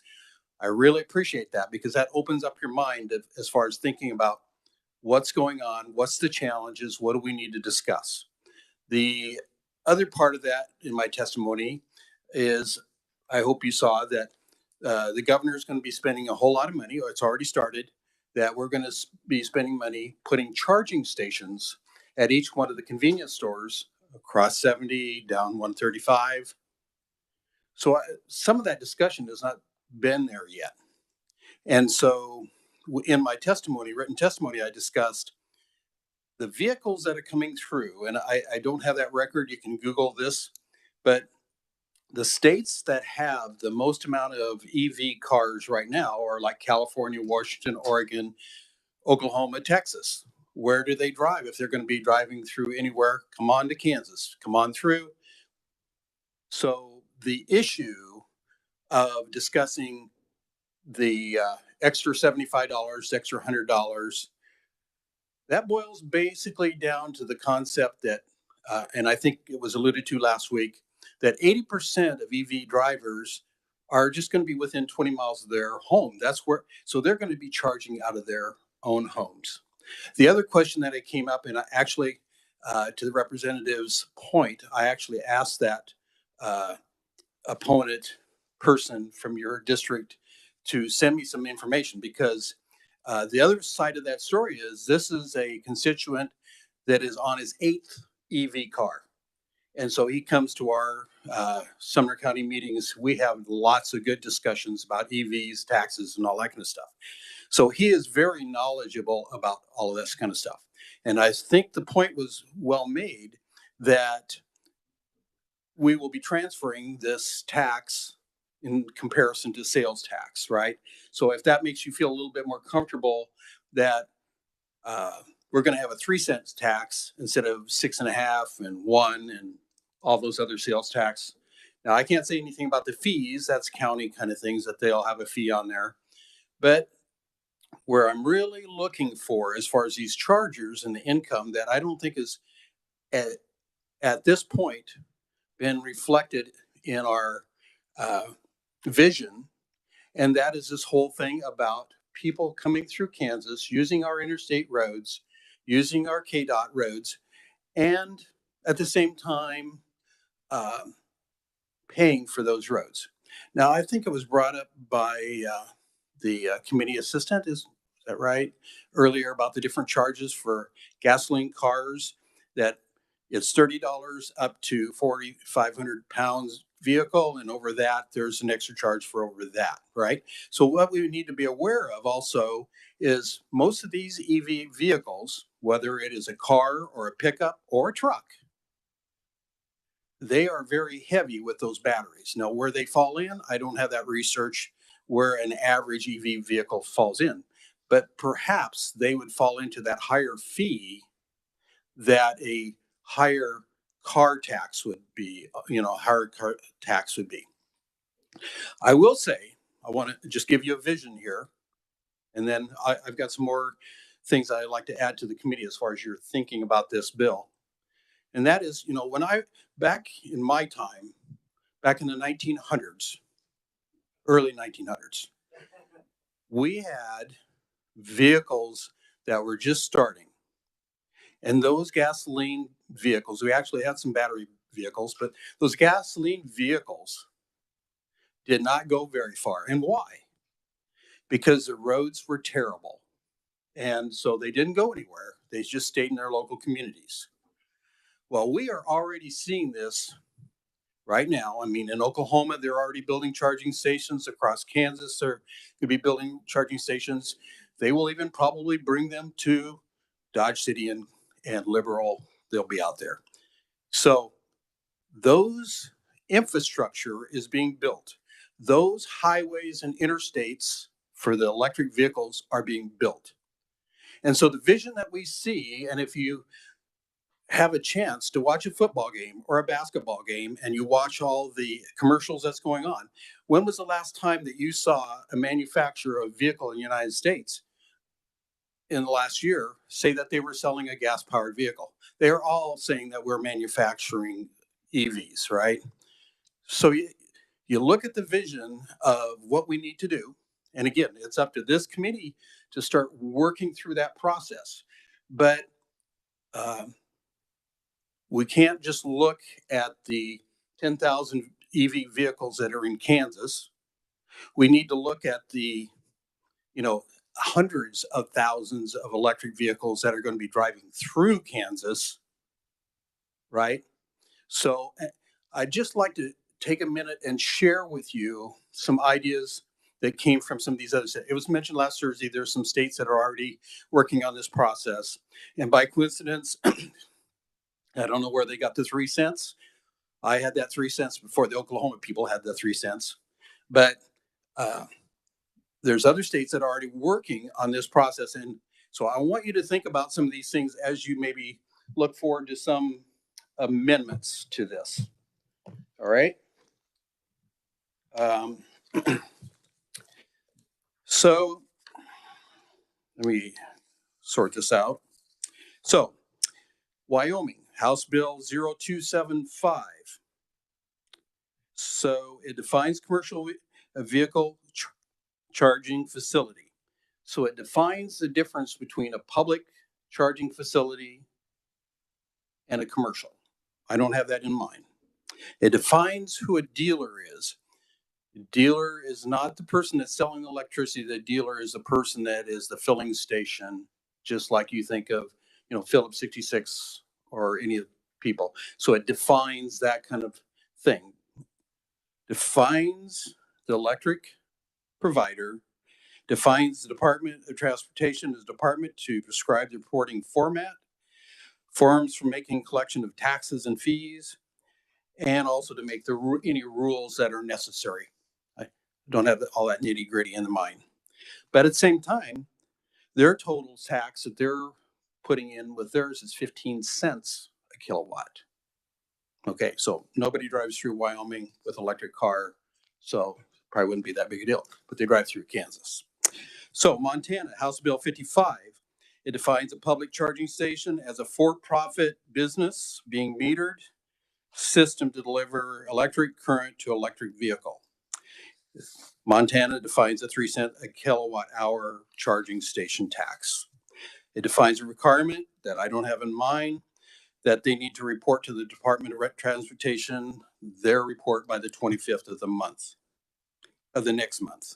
I really appreciate that because that opens up your mind as far as thinking about what's going on, what's the challenges, what do we need to discuss. The other part of that in my testimony is I hope you saw that the governor is going to be spending a whole lot of money, or it's already started, that we're going to be spending money putting charging stations at each one of the convenience stores across 70, down 135. So some of that discussion has not been there yet. And so in my testimony, written testimony, I discussed the vehicles that are coming through, and I don't have that record. You can Google this, but the states that have the most amount of EV cars right now are like California, Washington, Oregon, Oklahoma, Texas. Where do they drive? If they're going to be driving through anywhere, come on to Kansas, come on through. So the issue of discussing the extra $75, extra $100, that boils basically down to the concept that, and I think it was alluded to last week, that 80% of EV drivers are just going to be within 20 miles of their home. That's where, so they're going to be charging out of their own homes. The other question that it came up, and I actually, to the representative's point, I actually asked that opponent person from your district to send me some information because the other side of that story is this is a constituent that is on his 8th EV car. And so he comes to our Sumner County meetings. We have lots of good discussions about EVs, taxes, and all that kind of stuff. So he is very knowledgeable about all of this kind of stuff. And I think the point was well made that we will be transferring this tax in comparison to sales tax, right? So if that makes you feel a little bit more comfortable that we're going to have a 3-cent tax instead of 6.5 and 1 and all those other sales tax. Now I can't say anything about the fees. That's county kind of things that they'll have a fee on there. But where I'm really looking for as far as these chargers and the income that I don't think is at this point been reflected in our vision. And that is this whole thing about people coming through Kansas, using our interstate roads, using our KDOT roads, and at the same time, paying for those roads. Now, I think it was brought up by the committee assistant, is that right? Earlier about the different charges for gasoline cars, that it's $30 up to 4,500 pounds vehicle, and over that, there's an extra charge for over that, right? So what we need to be aware of also is most of these EV vehicles, whether it is a car or a pickup or a truck, they are very heavy with those batteries. Now, where they fall in, I don't have that research where an average EV vehicle falls in, but perhaps they would fall into that higher fee that a higher car tax would be, higher car tax would be. I will say, I want to just give you a vision here, and then I've got some more things I'd like to add to the committee as far as you're thinking about this bill. And that is, when back in my time, back in the 1900s, early 1900s, we had vehicles that were just starting. And those gasoline vehicles, we actually had some battery vehicles, but those gasoline vehicles did not go very far. And why? Because the roads were terrible. And so they didn't go anywhere. They just stayed in their local communities. Well, we are already seeing this right now. I mean, in Oklahoma, they're already building charging stations. Across Kansas, they're going to be building charging stations. They will even probably bring them to Dodge City and Liberal. They'll be out there. So those infrastructure is being built. Those highways and interstates for the electric vehicles are being built. And so the vision that we see, and if you have a chance to watch a football game or a basketball game and you watch all the commercials that's going on, when was the last time that you saw a manufacturer of vehicle in the United States in the last year say that they were selling a gas-powered vehicle? They're all saying that we're manufacturing EVs, right? So you look at the vision of what we need to do. And again, it's up to this committee to start working through that process. But we can't just look at the 10,000 EV vehicles that are in Kansas. We need to look at the, hundreds of thousands of electric vehicles that are going to be driving through Kansas, right? So I'd just like to take a minute and share with you some ideas that came from some of these other states. It was mentioned last Thursday, there's some states that are already working on this process. And by coincidence, I don't know where they got the 3 cents. I had that 3 cents before the Oklahoma people had the 3 cents. But there's other states that are already working on this process. And so I want you to think about some of these things as you maybe look forward to some amendments to this. All right. So let me sort this out. So Wyoming, House Bill 0275. So it defines commercial vehicle charging facility. So it defines the difference between a public charging facility and a commercial. I don't have that in mind. It defines who a dealer is. The dealer is not the person that's selling electricity. The dealer is the person that is the filling station, just like you think of, Phillips 66 or any people. So it defines that kind of thing. Defines the electric provider, defines the Department of Transportation as a department to prescribe the reporting format, forms for making collection of taxes and fees, and also to make any rules that are necessary. I don't have all that nitty gritty in the mind. But at the same time, their total tax that they're putting in with theirs is 15 cents a kilowatt. Okay, so nobody drives through Wyoming with an electric car, so probably wouldn't be that big a deal, but they drive through Kansas. So Montana, House Bill 55, it defines a public charging station as a for-profit business being metered system to deliver electric current to electric vehicle. Montana defines a 3 cent a kilowatt hour charging station tax. It defines a requirement that I don't have in mind that they need to report to the Department of Transportation their report by the 25th of the next month.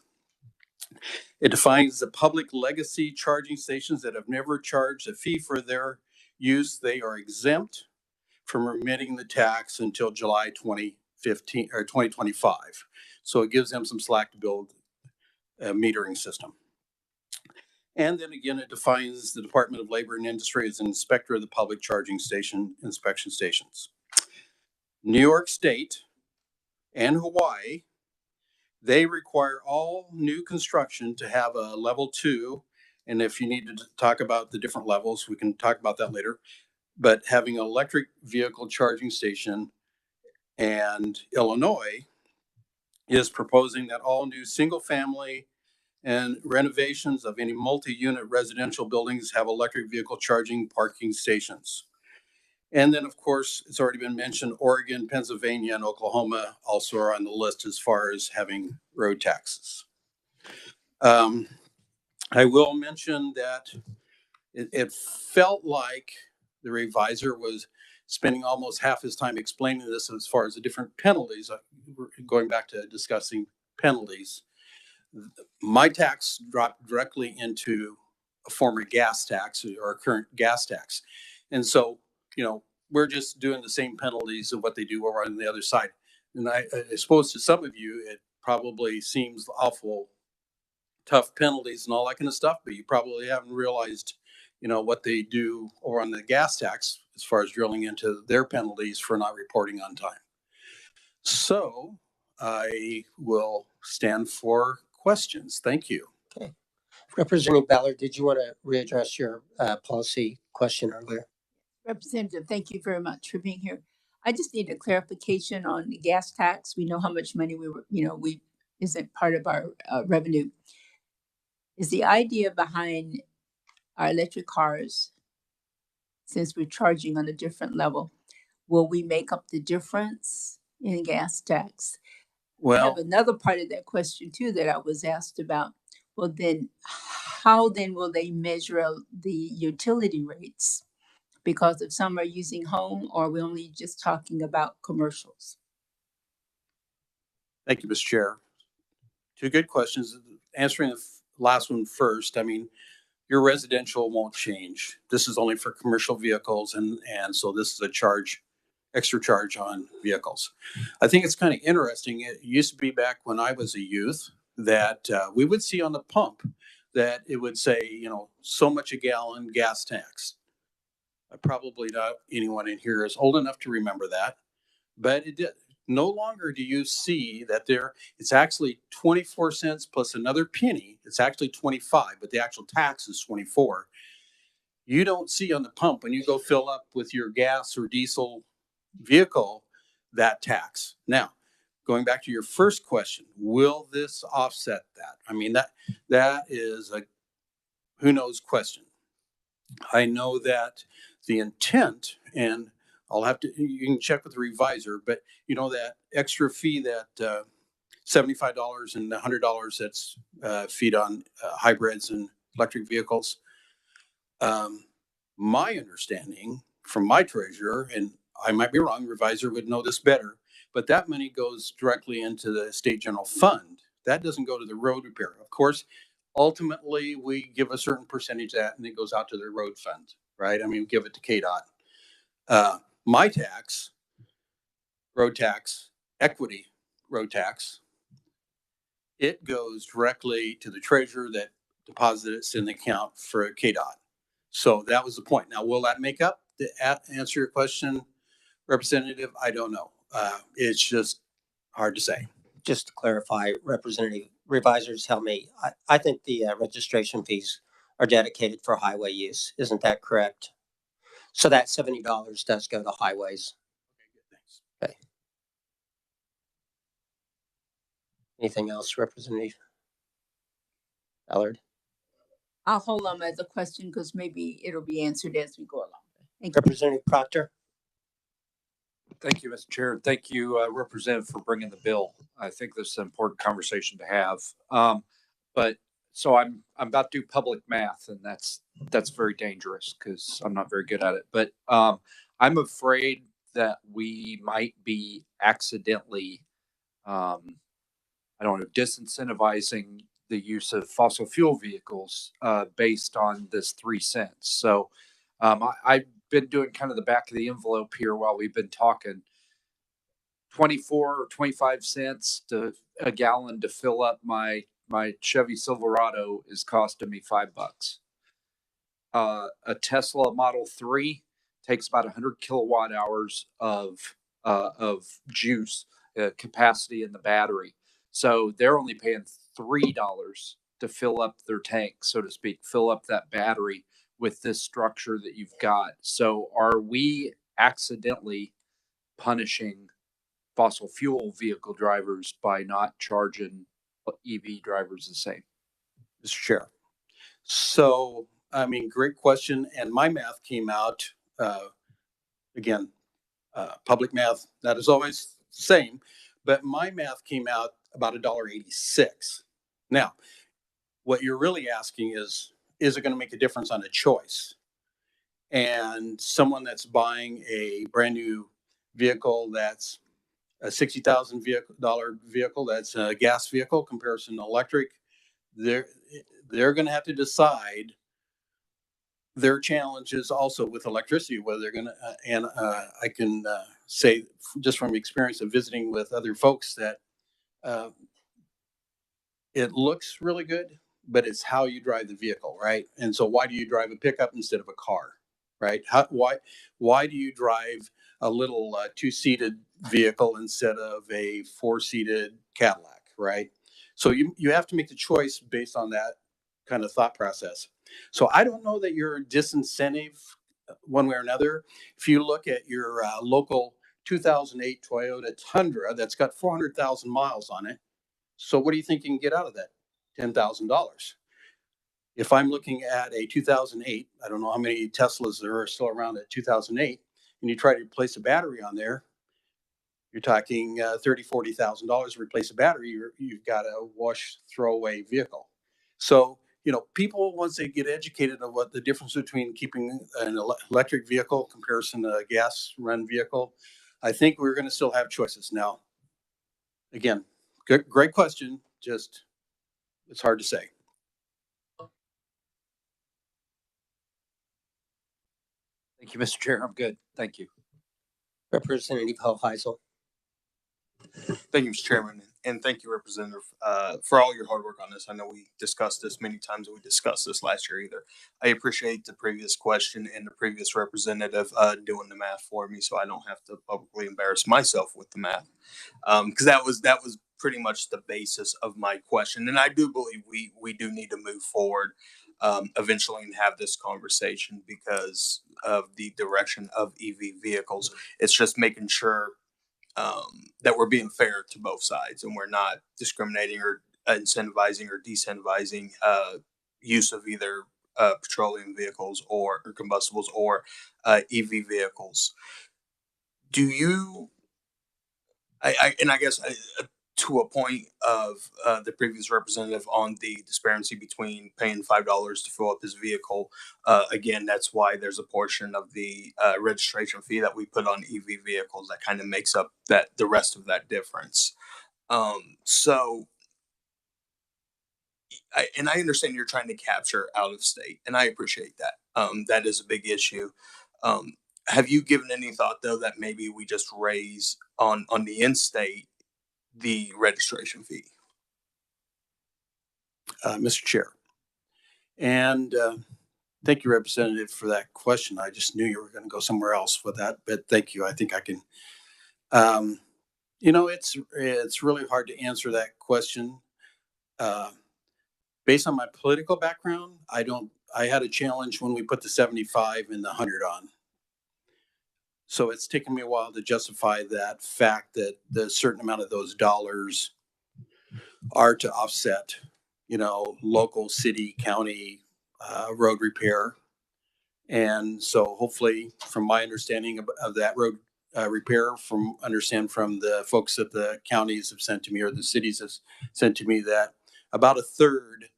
It defines the public legacy charging stations that have never charged a fee for their use. They are exempt from remitting the tax until July 2015 or 2025. So it gives them some slack to build a metering system. And then again, it defines the Department of Labor and Industry as an inspector of the public charging station inspection stations. New York State and Hawaii, they require all new construction to have a level 2. And if you need to talk about the different levels, we can talk about that later. But having an electric vehicle charging station, and Illinois is proposing that all new single family and renovations of any multi-unit residential buildings have electric vehicle charging parking stations. And then, of course, it's already been mentioned, Oregon, Pennsylvania, and Oklahoma also are on the list as far as having road taxes. I will mention that it felt like the reviser was spending almost half his time explaining this as far as the different penalties. We're going back to discussing penalties. My tax dropped directly into a former gas tax or a current gas tax. And so, we're just doing the same penalties of what they do over on the other side. And I suppose to some of you, it probably seems awful tough penalties and all that kind of stuff, but you probably haven't realized, what they do over on the gas tax as far as drilling into their penalties for not reporting on time. So I will stand for questions. Thank you. Okay. Representative Ballard, did you want to readdress your policy question earlier? Representative, thank you very much for being here. I just need a clarification on the gas tax. We know how much money we isn't part of our revenue. Is the idea behind our electric cars, since we're charging on a different level, will we make up the difference in gas tax? I have another part of that question too that I was asked about. Well, then how then will they measure the utility rates? Because if some are using home, or are we only just talking about commercials? Thank you, Mr. Chair. Two good questions. Answering the last one first, I mean, your residential won't change. This is only for commercial vehicles, and so this is a extra charge on vehicles. I think it's kind of interesting. It used to be back when I was a youth that we would see on the pump that it would say, so much a gallon gas tax. Probably not anyone in here is old enough to remember that, but it did. No longer do you see that it's actually 24 cents plus another penny. It's actually 25, but the actual tax is 24. You don't see on the pump when you go fill up with your gas or diesel vehicle that tax. Now, going back to your first question, will this offset that? I mean, that is a who knows question. I know that the intent, and you can check with the reviser, but that extra fee, that $75 and $100 that's feed on hybrids and electric vehicles. My understanding from my treasurer, and I might be wrong, reviser would know this better, but that money goes directly into the state general fund. That doesn't go to the road repair. Of course, ultimately we give a certain percentage of that and it goes out to the road fund, right? I mean, give it to KDOT. my tax, road tax, equity road tax, it goes directly to the treasurer that deposits in the account for KDOT. So that was the point. Now, will that make up to answer your question, Representative? I don't know. It's just hard to say. Just to clarify, Representative Revisors tell me, I think the registration fees are dedicated for highway use. Isn't that correct? So that $70 does go to highways. Okay, good, thanks. Okay. Anything else, Representative Allard? I'll hold on as a question because maybe it'll be answered as we go along. Thank you. Representative Proctor? Thank you, Mr. Chair. Thank you, Representative, for bringing the bill. I think this is an important conversation to have. But so I'm about to do public math, and that's very dangerous because I'm not very good at it. But I'm afraid that we might be accidentally, I don't know, disincentivizing the use of fossil fuel vehicles based on this 3 cents. So I've been doing kind of the back of the envelope here while we've been talking. 24 or 25 cents to a gallon to fill up my Chevy Silverado is costing me $5. A Tesla Model 3 takes about 100 kilowatt hours of juice capacity in the battery. So they're only paying $3 to fill up their tank, so to speak, fill up that battery with this structure that you've got. So are we accidentally punishing fossil fuel vehicle drivers by not charging EV drivers the same? Mr. Chair. So, I mean, great question. And my math came out, again, public math, that is always the same, but my math came out about $1.86. Now, what you're really asking is it going to make a difference on a choice? And someone that's buying a brand new vehicle that's a $60,000 vehicle that's a gas vehicle comparison to electric, they're going to have to decide their challenges also with electricity, whether they're going to, I can say just from experience of visiting with other folks that it looks really good, but it's how you drive the vehicle, right? And so why do you drive a pickup instead of a car, right? Why do you drive a little 2-seated vehicle instead of a 4-seated Cadillac, right? So you have to make the choice based on that kind of thought process. So I don't know that you're disincentive one way or another. If you look at your local 2008 Toyota Tundra that's got 400,000 miles on it, so what do you think you can get out of that? $10,000. If I'm looking at a 2008, I don't know how many Teslas there are still around at 2008, and you try to replace a battery on there, you're talking $30,000, $40,000 to replace a battery. You've got a wash, throwaway vehicle. So, you know, people, once they get educated on what the difference between keeping an electric vehicle comparison to a gas run vehicle, I think we're going to still have choices. Now, again, great question. Just, it's hard to say. Thank you, Mr. Chair. I'm good. Thank you. Representative Hoheisel. Thank you, Mr. Chairman, and thank you, Representative, for all your hard work on this. I know we discussed this many times, and we discussed this last year either. I appreciate the previous question and the previous representative doing the math for me, so I don't have to publicly embarrass myself with the math, because that was pretty much the basis of my question. And I do believe we do need to move forward eventually and have this conversation because of the direction of EV vehicles. It's just making sure that we're being fair to both sides and we're not discriminating or incentivizing or decentivizing use of either petroleum vehicles or combustibles or EV vehicles. Do you, I guess to a point of the previous representative on the disparity between paying $5 to fill up his vehicle. Again, that's why there's a portion of the registration fee that we put on EV vehicles that kind of makes up the rest of that difference. So I understand you're trying to capture out of state, and I appreciate that. That is a big issue. Have you given any thought though that maybe we just raise on the in-state the registration fee? Mr. Chair. And thank you, Representative, for that question. I just knew you were going to go somewhere else with that, but thank you. I think I can. It's really hard to answer that question. Based on my political background, I had a challenge when we put the 75 and the 100 on. So it's taken me a while to justify that fact that the certain amount of those dollars are to offset, local, city, county road repair. And so hopefully from my understanding of that road repair, from the folks that the counties have sent to me or the cities have sent to me, that about a third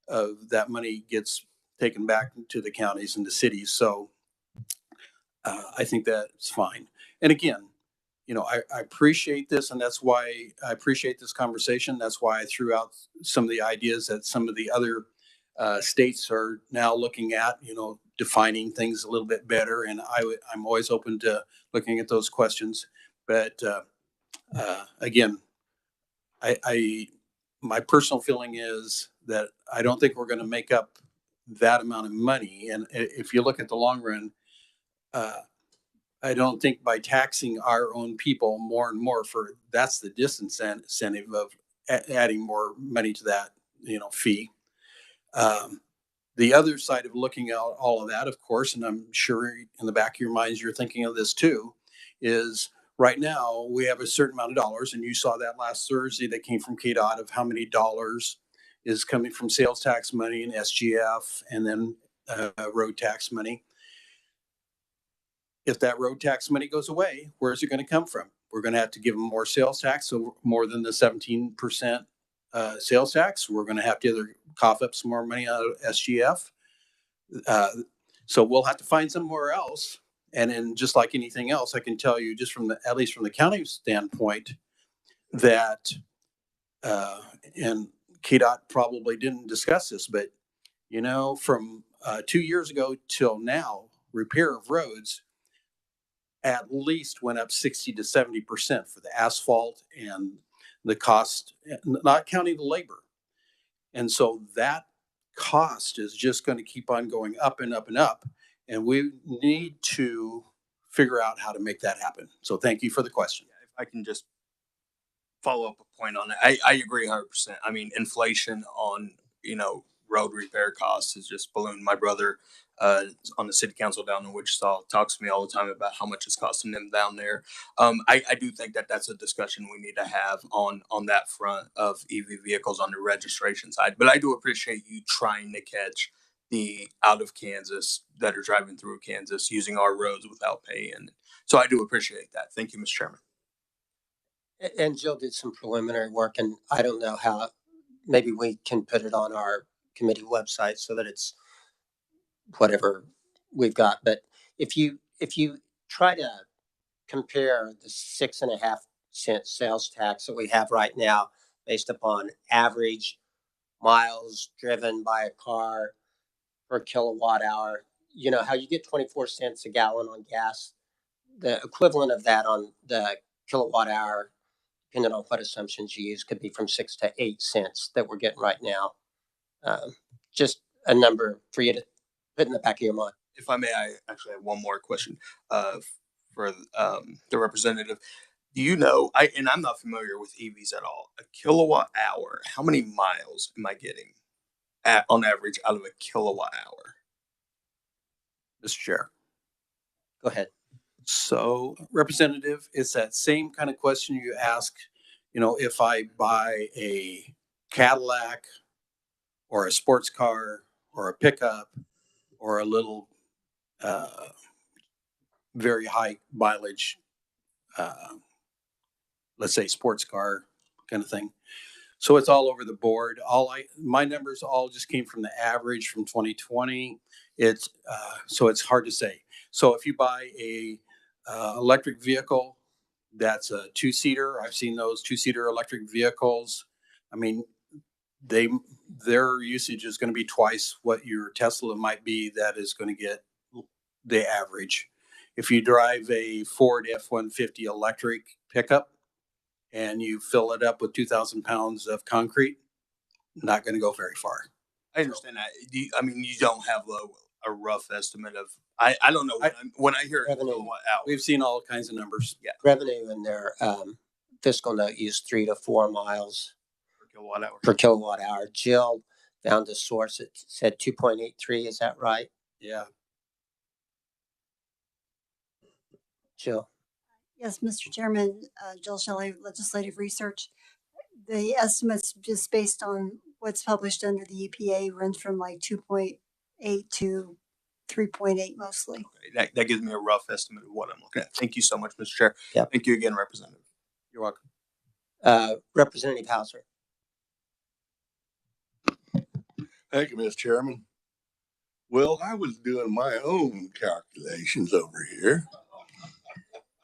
of that money gets taken back to the counties and the cities. So I think that's fine. And again, I appreciate this, and that's why I appreciate this conversation. That's why I threw out some of the ideas that some of the other states are now looking at, defining things a little bit better. And I'm always open to looking at those questions. But again, my personal feeling is that I don't think we're going to make up that amount of money. And if you look at the long run, I don't think by taxing our own people more and more, that's the disincentive of adding more money to that, fee. The other side of looking at all of that, of course, and I'm sure in the back of your minds you're thinking of this too, is right now we have a certain amount of dollars, and you saw that last Thursday that came from KDOT of how many dollars is coming from sales tax money and SGF, and then road tax money. If that road tax money goes away, where's it going to come from? We're going to have to give them more sales tax, so more than the 17% sales tax. We're going to have to either cough up some more money out of SGF. So we'll have to find somewhere else. And then, just like anything else, I can tell you, just at least from the county standpoint, that and KDOT probably didn't discuss this, but from 2 years ago till now, repair of roads at least went up 60 to 70% for the asphalt and the cost, not counting the labor. And so that cost is just going to keep on going up and up and up. And we need to figure out how to make that happen. So thank you for the question. If I can just follow up a point on it, I agree 100%. I mean, inflation on, road repair costs has just ballooned. My brother on the city council down in Wichita talks to me all the time about how much it's costing them down there. I do think that that's a discussion we need to have on that front of EV vehicles on the registration side. But I do appreciate you trying to catch the out of Kansas that are driving through Kansas using our roads without paying. So I do appreciate that. Thank you, Mr. Chairman. And Jill did some preliminary work, and I don't know how, maybe we can put it on our committee website so that it's whatever we've got. But if you try to compare the 6.5-cent sales tax that we have right now based upon average miles driven by a car per kilowatt hour, how you get 24 cents a gallon on gas, the equivalent of that on the kilowatt hour, depending on what assumptions you use, could be from 6 to 8 cents that we're getting right now. Just a number for you to put in the back of your mind. If I may, I actually have one more question for the representative. Do you know, and I'm not familiar with EVs at all, a kilowatt hour, how many miles am I getting on average out of a kilowatt hour? Mr. Chair. Go ahead. So, Representative, it's that same kind of question you ask, if I buy a Cadillac or a sports car or a pickup or a little very high mileage, let's say sports car kind of thing. So it's all over the board. My numbers all just came from the average from 2020. So it's hard to say. So if you buy a electric vehicle, that's a 2-seater. I've seen those 2-seater electric vehicles. I mean, their usage is going to be twice what your Tesla might be. That is going to get the average. If you drive a Ford F-150 electric pickup and you fill it up with 2,000 pounds of concrete, not going to go very far. I understand that. I mean, you don't have a rough estimate of. I don't know when I hear Revenue. kilowatt hours. We've seen all kinds of numbers. Yeah, Revenue in their fiscal note used 3 to 4 miles per kilowatt hour. per kilowatt hour. Jill found a source that said 2.83. Is that right, Yeah. Jill? Yes, Mr. Chairman, Jill Shelley, Legislative Research. The estimates just based on what's published under the EPA runs from like 2.8 to 3.8 mostly. Okay, that gives me a rough estimate of what I'm looking at. Thank you so much, Mr. Chair. Yep. Thank you again, Representative. You're welcome. Representative Hauser. Thank you, Mr. Chairman. Well, I was doing my own calculations over here.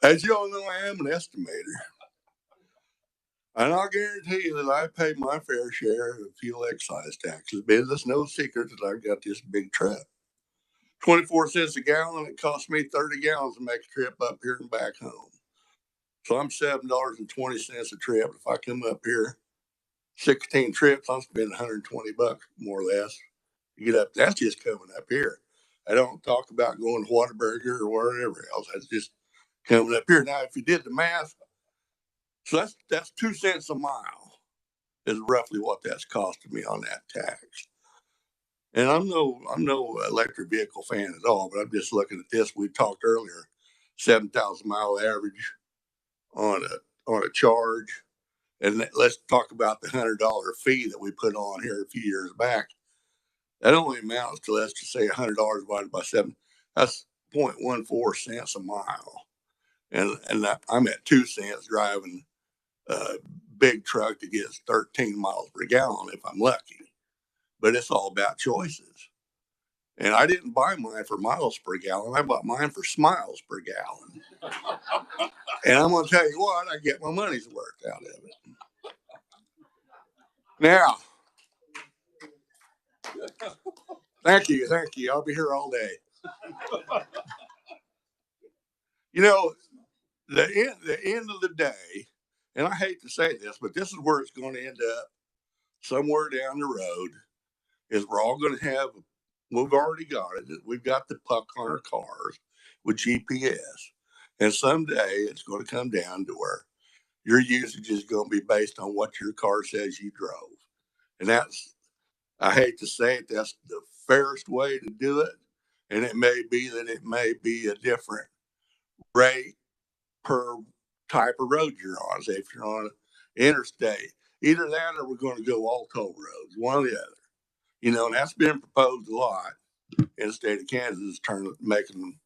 As you all know, I am an estimator. And I'll guarantee you that I pay my fair share of fuel excise taxes. But it's no secret that I've got this big truck. 24 cents a gallon. It costs me 30 gallons to make a trip up here and back home. So I'm $7.20 a trip. If I come up here 16 trips, I'm spending $120 more or less. You get up, that's just coming up here. I don't talk about going to Whataburger or wherever else. That's just coming up here. Now, if you did the math, so that's 2 cents a mile is roughly what that's costing me on that tax. And I'm no electric vehicle fan at all, but I'm just looking at this. We talked earlier, 7,000 mile average on a charge. And let's talk about the $100 fee that we put on here a few years back. That only amounts to, let's just say, $100 divided by 7. That's 0.14 cents a mile. And I'm at 2 cents driving a big truck that gets 13 miles per gallon if I'm lucky. But it's all about choices. And I didn't buy mine for miles per gallon. I bought mine for smiles per gallon. And I'm going to tell you what, I get my money's worth out of it. Now, thank you. I'll be here all day. You know, the end of the day, and I hate to say this, but this is where it's going to end up somewhere down the road, is we're all going to have, we've already got it. We've got the puck on our cars with GPS. And someday it's going to come down to where your usage is going to be based on what your car says you drove. And that's, I hate to say it, that's the fairest way to do it. And it may be that it may be a different rate per type of road you're on. Say if you're on an interstate, either that or we're going to go all toll roads, one or the other. You know, and that's been proposed a lot in the state of Kansas, making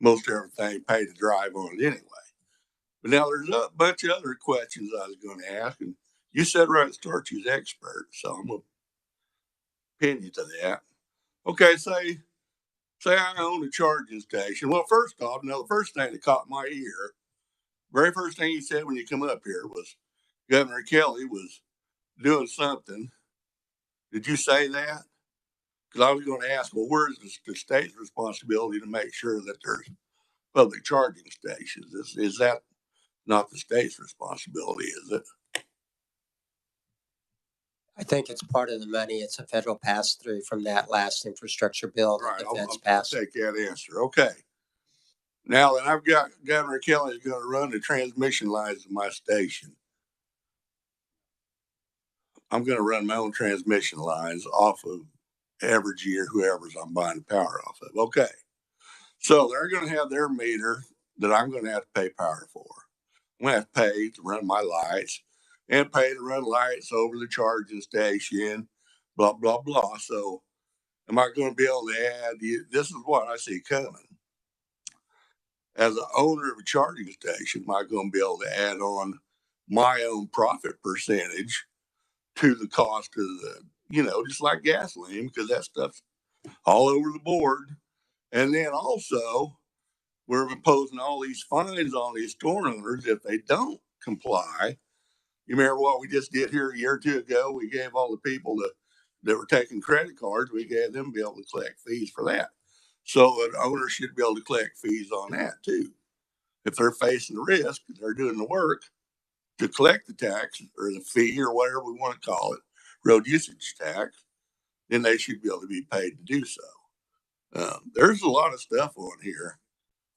most everything pay to drive on it anyway. But now there's a bunch of other questions I was going to ask, and you said right at the start you're an expert, so I'm going to pin you to that. Okay, say I own a charging station. Well, first off, the first thing that caught my ear, very first thing he said when you come up here was Governor Kelly was doing something. Did you say that? Because I was going to ask, well, where's the state's responsibility to make sure that there's public charging stations? Is that not the state's responsibility, is it? I think it's part of the money. It's a federal pass through from that last infrastructure bill that the feds passed. I'll take that answer. Okay. Now that I've got Governor Kelly is going to run the transmission lines of my station, I'm going to run my own transmission lines off of average year, whoever's I'm buying the power off of. Okay. So they're going to have their meter that I'm going to have to pay power for. I'm going to have to pay to run my lights and pay to run lights over the charging station, blah, blah, blah. So am I going to be able to add, this is what I see coming. As an owner of a charging station, am I going to be able to add on my own profit percentage to the cost of the, just like gasoline, because that stuff's all over the board. And then also, we're imposing all these fines on these store owners if they don't comply. You remember what we just did here a year or two ago? We gave all the people that were taking credit cards, we gave them be able to collect fees for that. So an owner should be able to collect fees on that too. If they're facing the risk, they're doing the work to collect the tax or the fee or whatever we want to call it, road usage tax, then they should be able to be paid to do so. There's a lot of stuff on here.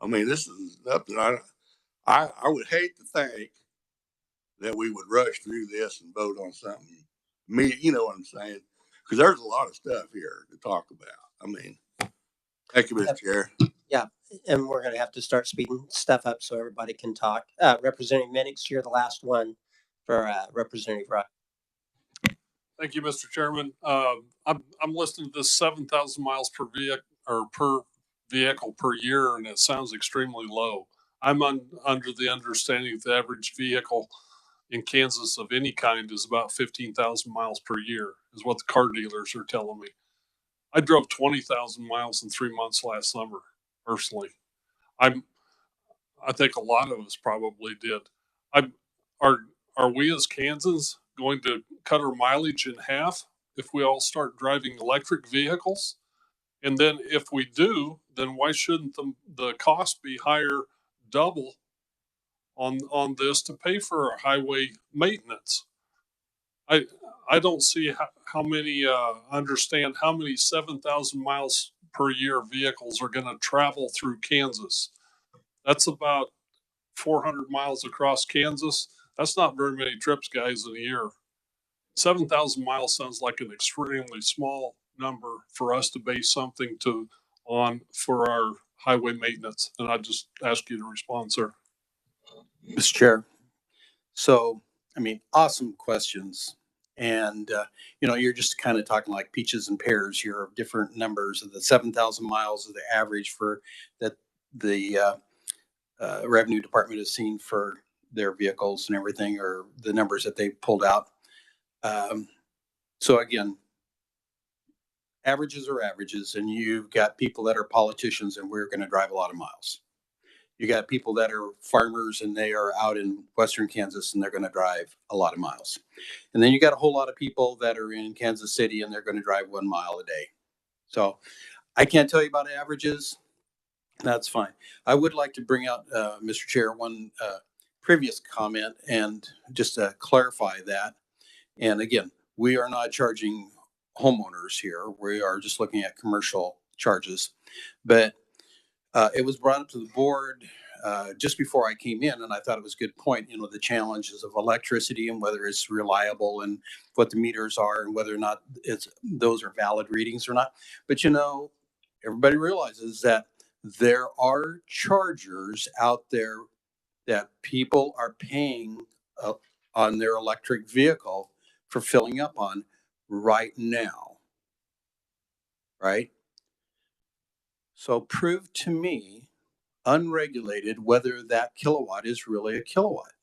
I mean, this is nothing. I would hate to think that we would rush through this and vote on something. You know what I'm saying? Because there's a lot of stuff here to talk about. I mean, thank you, Mr. Chair. Yeah, and we're going to have to start speeding stuff up so everybody can talk. Representative Minix, you're the last one for Representative Wright. Thank you, Mr. Chairman. I'm listening to this 7,000 miles per vehicle per year, and it sounds extremely low. I'm under the understanding that the average vehicle in Kansas of any kind is about 15,000 miles per year, is what the car dealers are telling me. I drove 20,000 miles in 3 months last summer, personally. I think a lot of us probably did. Are we as Kansans going to cut our mileage in half if we all start driving electric vehicles? And then if we do, then why shouldn't the cost be higher, double on this to pay for our highway maintenance? I don't see how many understand how many 7,000 miles per year vehicles are going to travel through Kansas. That's about 400 miles across Kansas. That's not very many trips, guys, in a year. 7,000 miles sounds like an extremely small number for us to base something on for our highway maintenance. And I just ask you to respond, sir. Mr. Chair. So, I mean, awesome questions. And, you're just kind of talking like peaches and pears here of different numbers of the 7,000 miles of the average for that the revenue department has seen for their vehicles and everything, or the numbers that they pulled out. So again, averages are averages, and you've got people that are politicians and we're going to drive a lot of miles. You got people that are farmers and they are out in Western Kansas and they're going to drive a lot of miles. And then you got a whole lot of people that are in Kansas City and they're going to drive 1 mile a day. So I can't tell you about averages. That's fine. I would like to bring out, Mr. Chair, one previous comment and just to clarify that. And again, we are not charging homeowners here. We are just looking at commercial charges. But it was brought up to the board just before I came in, and I thought it was a good point, the challenges of electricity and whether it's reliable and what the meters are and whether or not those are valid readings or not. But, everybody realizes that there are chargers out there that people are paying on their electric vehicle for filling up on right now, right? So prove to me, unregulated, whether that kilowatt is really a kilowatt.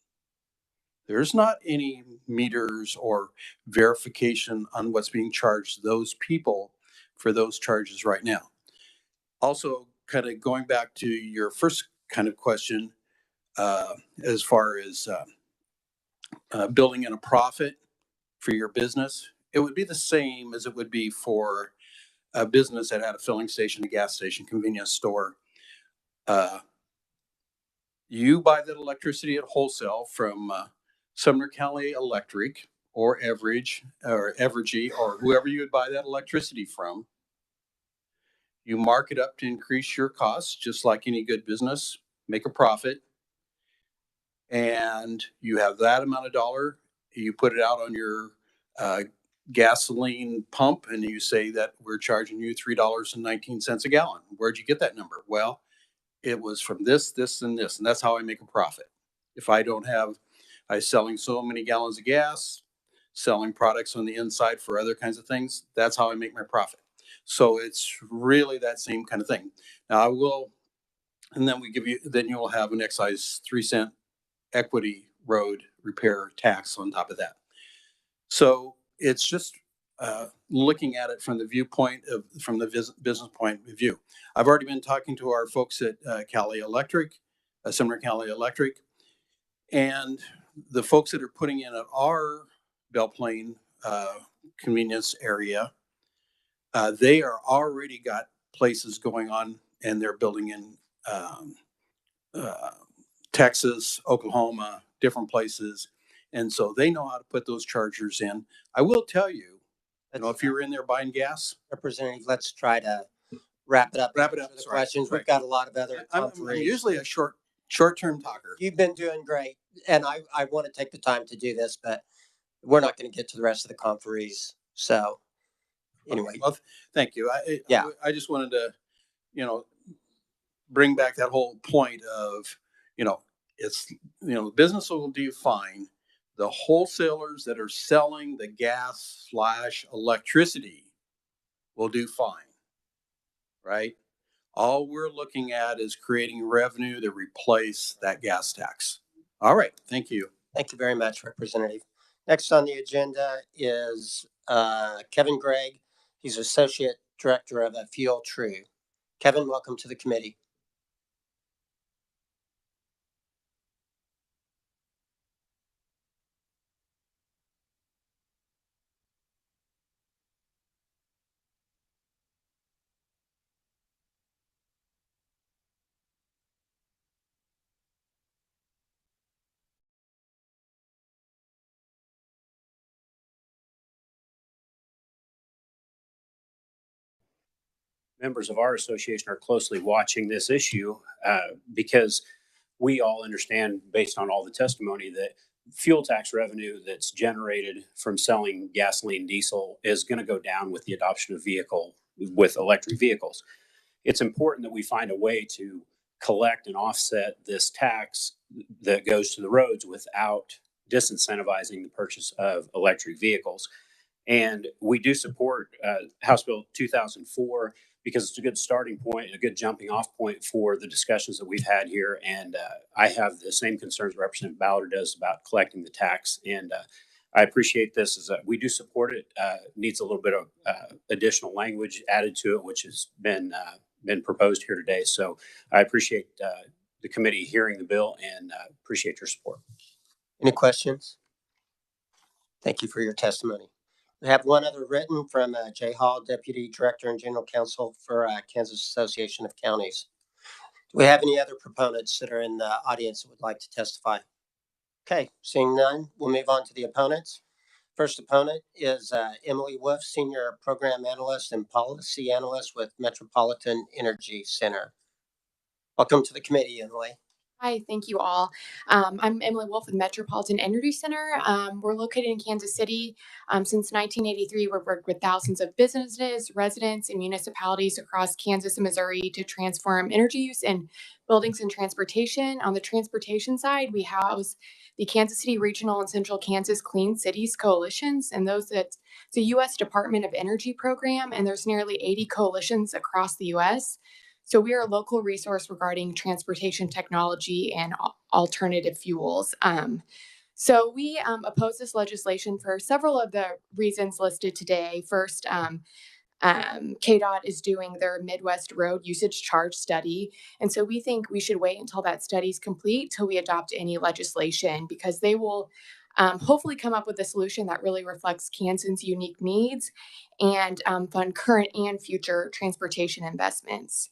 There's not any meters or verification on what's being charged those people for those charges right now. Also, kind of going back to your first kind of question, as far as building in a profit for your business, it would be the same as it would be for a business that had a filling station, a gas station, convenience store. You buy that electricity at wholesale from Sumner County Electric or Evergy or whoever you would buy that electricity from. You mark it up to increase your costs, just like any good business, make a profit. And you have that amount of dollar, you put it out on your gasoline pump and you say that we're charging you $3.19 a gallon. Where'd you get that number? Well, it was from this, and this, and that's how I make a profit. If I don't have, I'm selling so many gallons of gas, selling products on the inside for other kinds of things, that's how I make my profit. So it's really that same kind of thing. Now I will, and then then you'll have an excise 3-cent equity road repair tax on top of that. So it's just looking at it from the viewpoint from the business point of view. I've already been talking to our folks at Sumner County Electric, and the folks that are putting in at our Belle Plaine convenience area, they are already got places going on, and they're building in Texas, Oklahoma, different places. And so they know how to put those chargers in. I will tell you, if you're in there buying gas. Representative, let's try to wrap it up. Wrap it up. The questions. We've got a lot of other I'm usually a short-term talker. You've been doing great. And I want to take the time to do this, but we're not going to get to the rest of the conferees. So anyway. Okay, well, thank you. I just wanted to, bring back that whole point of, it's, business will do fine. The wholesalers that are selling the gas / electricity will do fine, right? All we're looking at is creating revenue to replace that gas tax. All right, thank you. Thank you very much, Representative. Next on the agenda is Kevin Gregg. He's Associate Director of Fuel True. Kevin, welcome to the committee. Members of our association are closely watching this issue because we all understand, based on all the testimony, that fuel tax revenue that's generated from selling gasoline, diesel is going to go down with the adoption of electric vehicles. It's important that we find a way to collect and offset this tax that goes to the roads without disincentivizing the purchase of electric vehicles. And we do support House Bill 2004 because it's a good starting point and a good jumping off point for the discussions that we've had here. And I have the same concerns Representative Ballard does about collecting the tax. And I appreciate this. We do support it. Needs a little bit of additional language added to it, which has been proposed here today. So I appreciate the committee hearing the bill and appreciate your support. Any questions? Thank you for your testimony. We have one other written from Jay Hall, Deputy Director and General Counsel for Kansas Association of Counties. Do we have any other proponents that are in the audience that would like to testify? Okay, seeing none, we'll move on to the opponents. First opponent is Emily Wolf, Senior Program Analyst and Policy Analyst with Metropolitan Energy Center. Welcome to the committee, Emily. Hi, thank you all. I'm Emily Wolf with Metropolitan Energy Center. We're located in Kansas City. Since 1983, we've worked with thousands of businesses, residents, and municipalities across Kansas and Missouri to transform energy use in buildings and transportation. On the transportation side, we house the Kansas City Regional and Central Kansas Clean Cities Coalitions, and it's a U.S. Department of Energy program, and there's nearly 80 coalitions across the U.S. So we are a local resource regarding transportation technology and alternative fuels. So we oppose this legislation for several of the reasons listed today. First, KDOT is doing their Midwest Road Usage Charge Study. And so we think we should wait until that study is complete till we adopt any legislation, because they will hopefully come up with a solution that really reflects Kansas's unique needs and fund current and future transportation investments.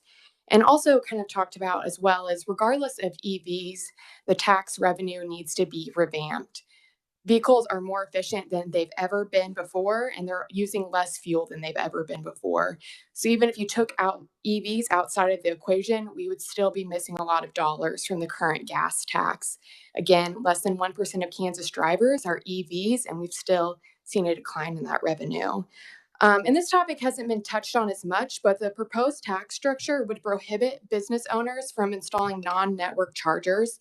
And also kind of talked about as well as, regardless of EVs, the tax revenue needs to be revamped. Vehicles are more efficient than they've ever been before, and they're using less fuel than they've ever been before. So even if you took out EVs outside of the equation, we would still be missing a lot of dollars from the current gas tax. Again, less than 1% of Kansas drivers are EVs, and we've still seen a decline in that revenue. And this topic hasn't been touched on as much, but the proposed tax structure would prohibit business owners from installing non-network chargers,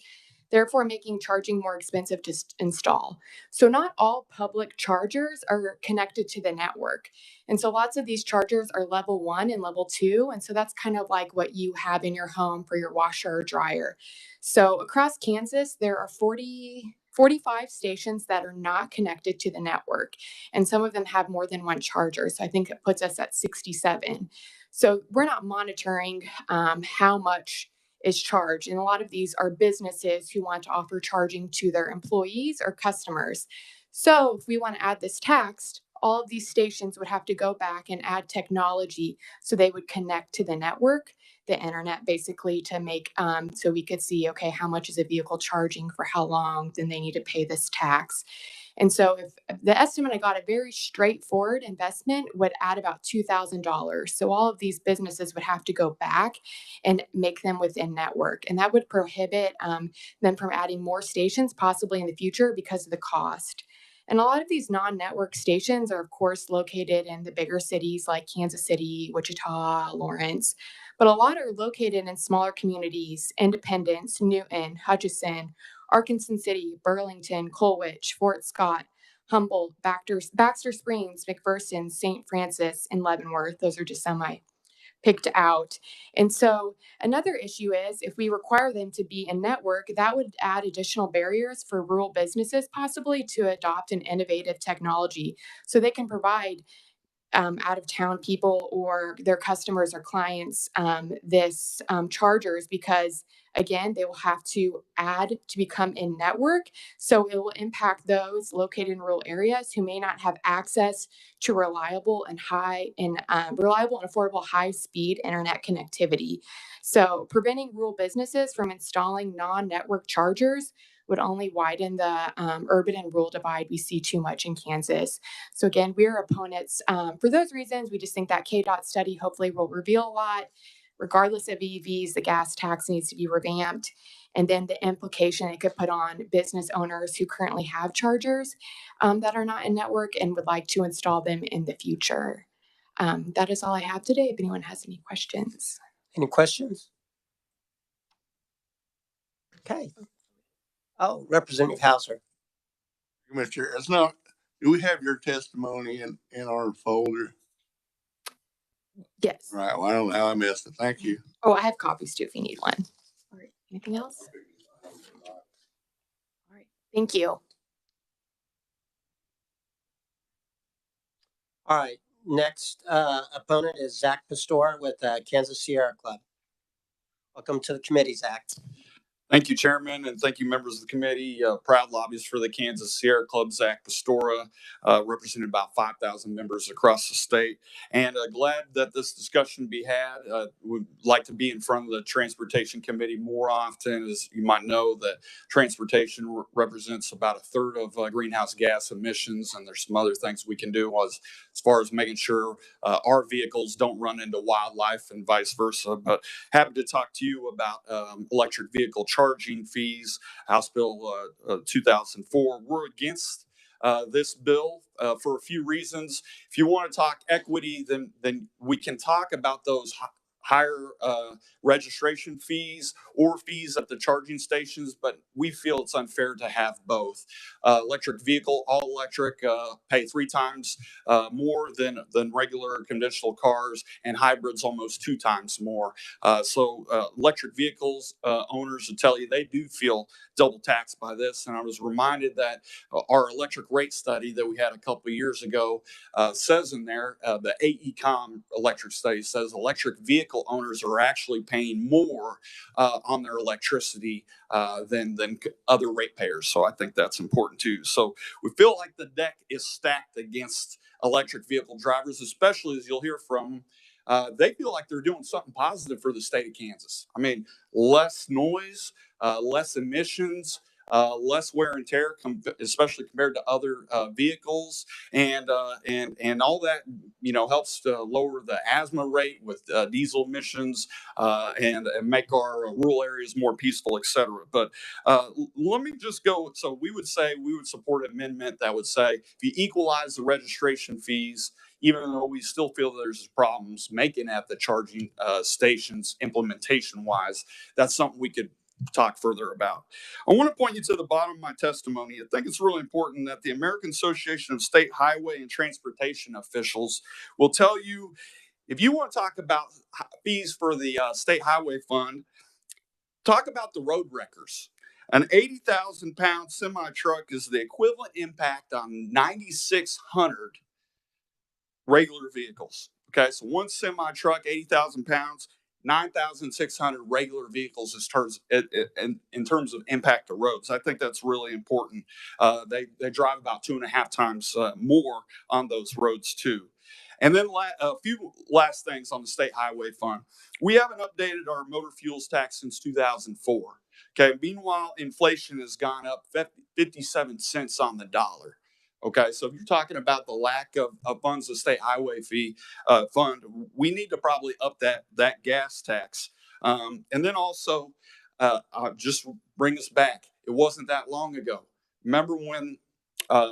therefore making charging more expensive to install. So not all public chargers are connected to the network. And so lots of these chargers are level 1 and level 2. And so that's kind of like what you have in your home for your washer or dryer. So across Kansas, there are 45 stations that are not connected to the network, and some of them have more than one charger. So I think it puts us at 67. So we're not monitoring how much is charged. And a lot of these are businesses who want to offer charging to their employees or customers. So if we want to add this tax all of these stations would have to go back and add technology so they would connect to the network, the internet, basically, to make so we could see, okay, how much is a vehicle charging for how long, then they need to pay this tax. And so if the estimate I got, a very straightforward investment would add about $2,000. So all of these businesses would have to go back and make them within network. And that would prohibit them from adding more stations possibly in the future because of the cost. And a lot of these non-network stations are, of course, located in the bigger cities like Kansas City, Wichita, Lawrence, but a lot are located in smaller communities, Independence, Newton, Hutchinson, Arkansas City, Burlington, Colwich, Fort Scott, Humboldt, Baxter Springs, McPherson, St. Francis, and Leavenworth. Those are just some I picked out. And so another issue is if we require them to be in network, that would add additional barriers for rural businesses possibly to adopt an innovative technology so they can provide out of town people or their customers or clients this chargers, because again, they will have to add to become in network. So it will impact those located in rural areas who may not have access to reliable and affordable high speed internet connectivity. So preventing rural businesses from installing non-network chargers would only widen the urban and rural divide we see too much in Kansas. So again, we're opponents for those reasons. We just think that KDOT study hopefully will reveal a lot. Regardless of EVs, the gas tax needs to be revamped. And then the implication it could put on business owners who currently have chargers that are not in network and would like to install them in the future. That is all I have today. If anyone has any questions. Any questions? Okay. Oh, Representative Hauser. Mr. Chair, it's not, do we have your testimony in our folder? Yes. Right. Well, I don't know how I missed it. Thank you. Oh, I have copies too if you need one. All right. Anything else? All right. Thank you. All right. Next opponent is Zach Pastor with Kansas Sierra Club. Welcome to the committee, Zach. Thank you, Chairman, and thank you, members of the committee. Proud lobbyist for the Kansas Sierra Club, Zach Pastora, representing about 5,000 members across the state. And glad that this discussion be had. Would like to be in front of the Transportation Committee more often. As you might know, that transportation represents about a third of greenhouse gas emissions, and there's some other things we can do as far as making sure our vehicles don't run into wildlife and vice versa. But happy to talk to you about electric vehicle charging fees, House Bill 2004. We're against this bill for a few reasons. If you want to talk equity, then we can talk about those higher registration fees or fees at the charging stations, but we feel it's unfair to have both. Electric vehicle, all electric, pay 3 times more than regular conventional cars, and hybrids almost 2 times more. So electric vehicles owners will tell you they do feel double taxed by this. And I was reminded that our electric rate study that we had a couple of years ago says in there, the AECOM electric study says electric vehicle owners are actually paying more on their electricity than other ratepayers. So I think that's important too. So we feel like the deck is stacked against electric vehicle drivers, especially as you'll hear from them. They feel like they're doing something positive for the state of Kansas. I mean, less noise, less emissions, less wear and tear, especially compared to other vehicles, and all that helps to lower the asthma rate with diesel emissions and make our rural areas more peaceful, etc. But let me just go. So we would support an amendment that would say if you equalize the registration fees, even though we still feel there's problems making at the charging stations implementation wise, that's something we could talk further about. I want to point you to the bottom of my testimony. I think it's really important that the American Association of State Highway and Transportation Officials will tell you, if you want to talk about fees for the State Highway Fund, talk about the road wreckers. An 80,000-pound semi-truck is the equivalent impact on 9,600 regular vehicles. Okay, so one semi-truck, 80,000 pounds, 9,600 regular vehicles in terms of impact to roads. I think that's really important. They drive about 2.5 times more on those roads too. And then a few last things on the state highway fund. We haven't updated our motor fuels tax since 2004. Okay. Meanwhile, inflation has gone up 57 cents on the dollar. Okay. So if you're talking about the lack of funds, the state highway fee fund, we need to probably up that gas tax. And then also, just bring us back. It wasn't that long ago. Remember when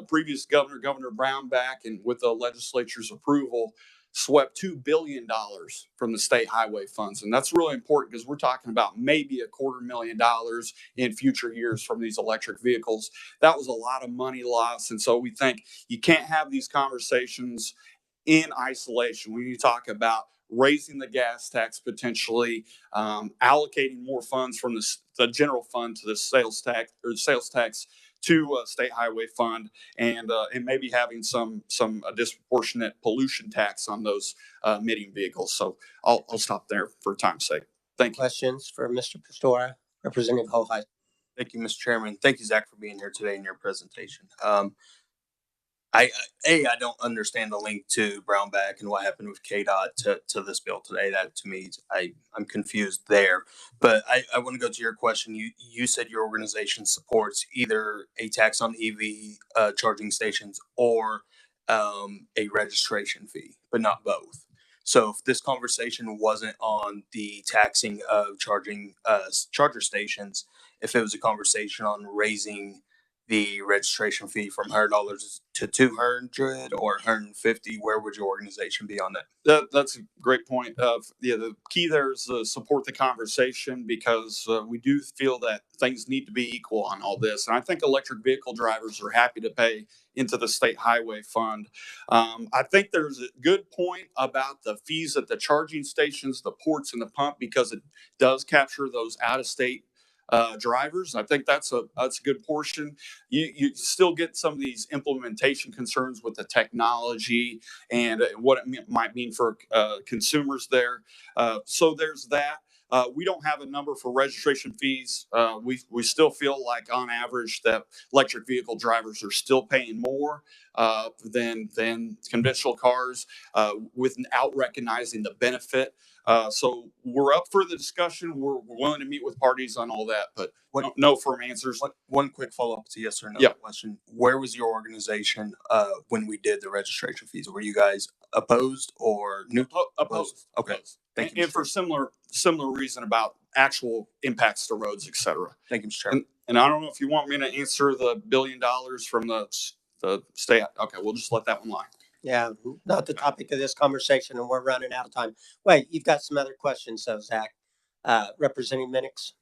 previous Governor Brownback, and with the legislature's approval, swept $2 billion from the state highway funds. And that's really important because we're talking about maybe $250,000 in future years from these electric vehicles. That was a lot of money lost. And so we think you can't have these conversations in isolation. We need to talk about raising the gas tax potentially, allocating more funds from the general fund to the sales tax to state highway fund, and maybe having some disproportionate pollution tax on those emitting vehicles. So I'll stop there for time's sake. Thank you. Questions for Mr. Pastora, Representative Hoheit? Thank you, Mr. Chairman. Thank you, Zach, for being here today in your presentation. I don't understand the link to Brownback and what happened with KDOT to this bill today. That to me, I'm confused there. But I want to go to your question. You said your organization supports either a tax on EV charging stations or a registration fee, but not both. So if this conversation wasn't on the taxing of charging charger stations, if it was a conversation on raising the registration fee from $100 to $200 or $150, where would your organization be on that? That's a great point. The key there is support the conversation, because we do feel that things need to be equal on all this. And I think electric vehicle drivers are happy to pay into the state highway fund. I think there's a good point about the fees at the charging stations, the ports, and the pump, because it does capture those out-of-state drivers. I think that's a good portion. You still get some of these implementation concerns with the technology and what it might mean for consumers there. So there's that. We don't have a number for registration fees. We still feel like on average that electric vehicle drivers are still paying more than conventional cars without recognizing the benefit. So we're up for the discussion. We're willing to meet with parties on all that, but no firm answers. One quick follow-up to yes or no question. Where was your organization when we did the registration fees? Were you guys opposed or neutral? Opposed. Okay. Thank you. And for similar reason about actual impacts to roads, et cetera. Thank you, Mr. Chairman. And I don't know if you want me to answer the $1 billion from the state. Okay, we'll just let that one lie. Yeah, not the topic of this conversation, and we're running out of time. Wait, you've got some other questions, though, Zach. Representing Minix.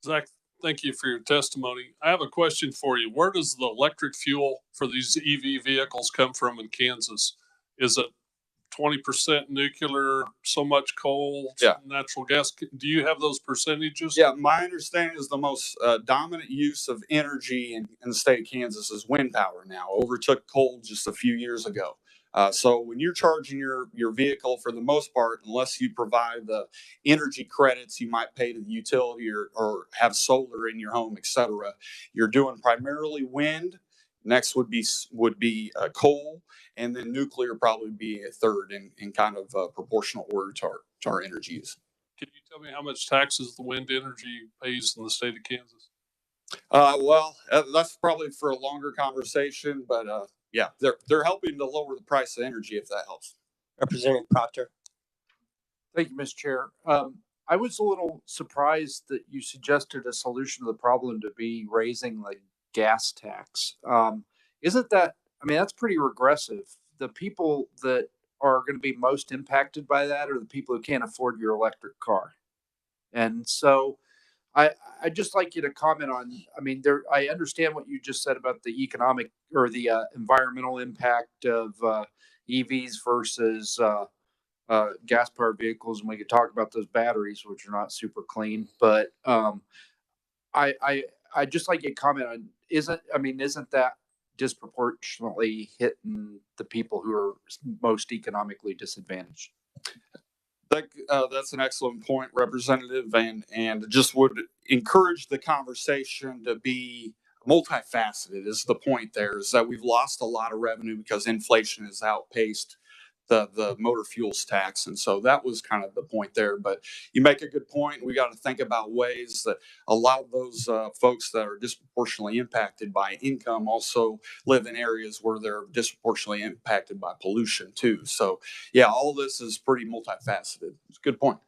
Zach, thank you for your testimony. I have a question for you. Where does the electric fuel for these EV vehicles come from in Kansas? Is it 20% nuclear, so much coal, natural gas? Do you have those percentages? Yeah, my understanding is the most dominant use of energy in the state of Kansas is wind power now. Overtook coal just a few years ago. So when you're charging your vehicle, for the most part, unless you provide the energy credits you might pay to the utility or have solar in your home, et cetera, you're doing primarily wind. Next would be coal, and then nuclear probably be a third in kind of proportional order to our energy use. Can you tell me how much taxes the wind energy pays in the state of Kansas? Well, that's probably for a longer conversation, but yeah, they're helping to lower the price of energy, if that helps. Representative Proctor. Thank you, Mr. Chair. I was a little surprised that you suggested a solution to the problem to be raising the gas tax. Isn't that, I mean, that's pretty regressive. The people that are going to be most impacted by that are the people who can't afford your electric car. And so I'd just like you to comment on, I mean, I understand what you just said about the economic or the environmental impact of EVs versus gas-powered vehicles, and we could talk about those batteries, which are not super clean. But I'd just like you to comment on, isn't that disproportionately hitting the people who are most economically disadvantaged? That's an excellent point, Representative, and just would encourage the conversation to be multifaceted. Is the point there? Is that we've lost a lot of revenue because inflation has outpaced the motor fuels tax, and so that was kind of the point there. But you make a good point. We got to think about ways that a lot of those folks that are disproportionately impacted by income also live in areas where they're disproportionately impacted by pollution too. So yeah, all this is pretty multifaceted. It's a good point.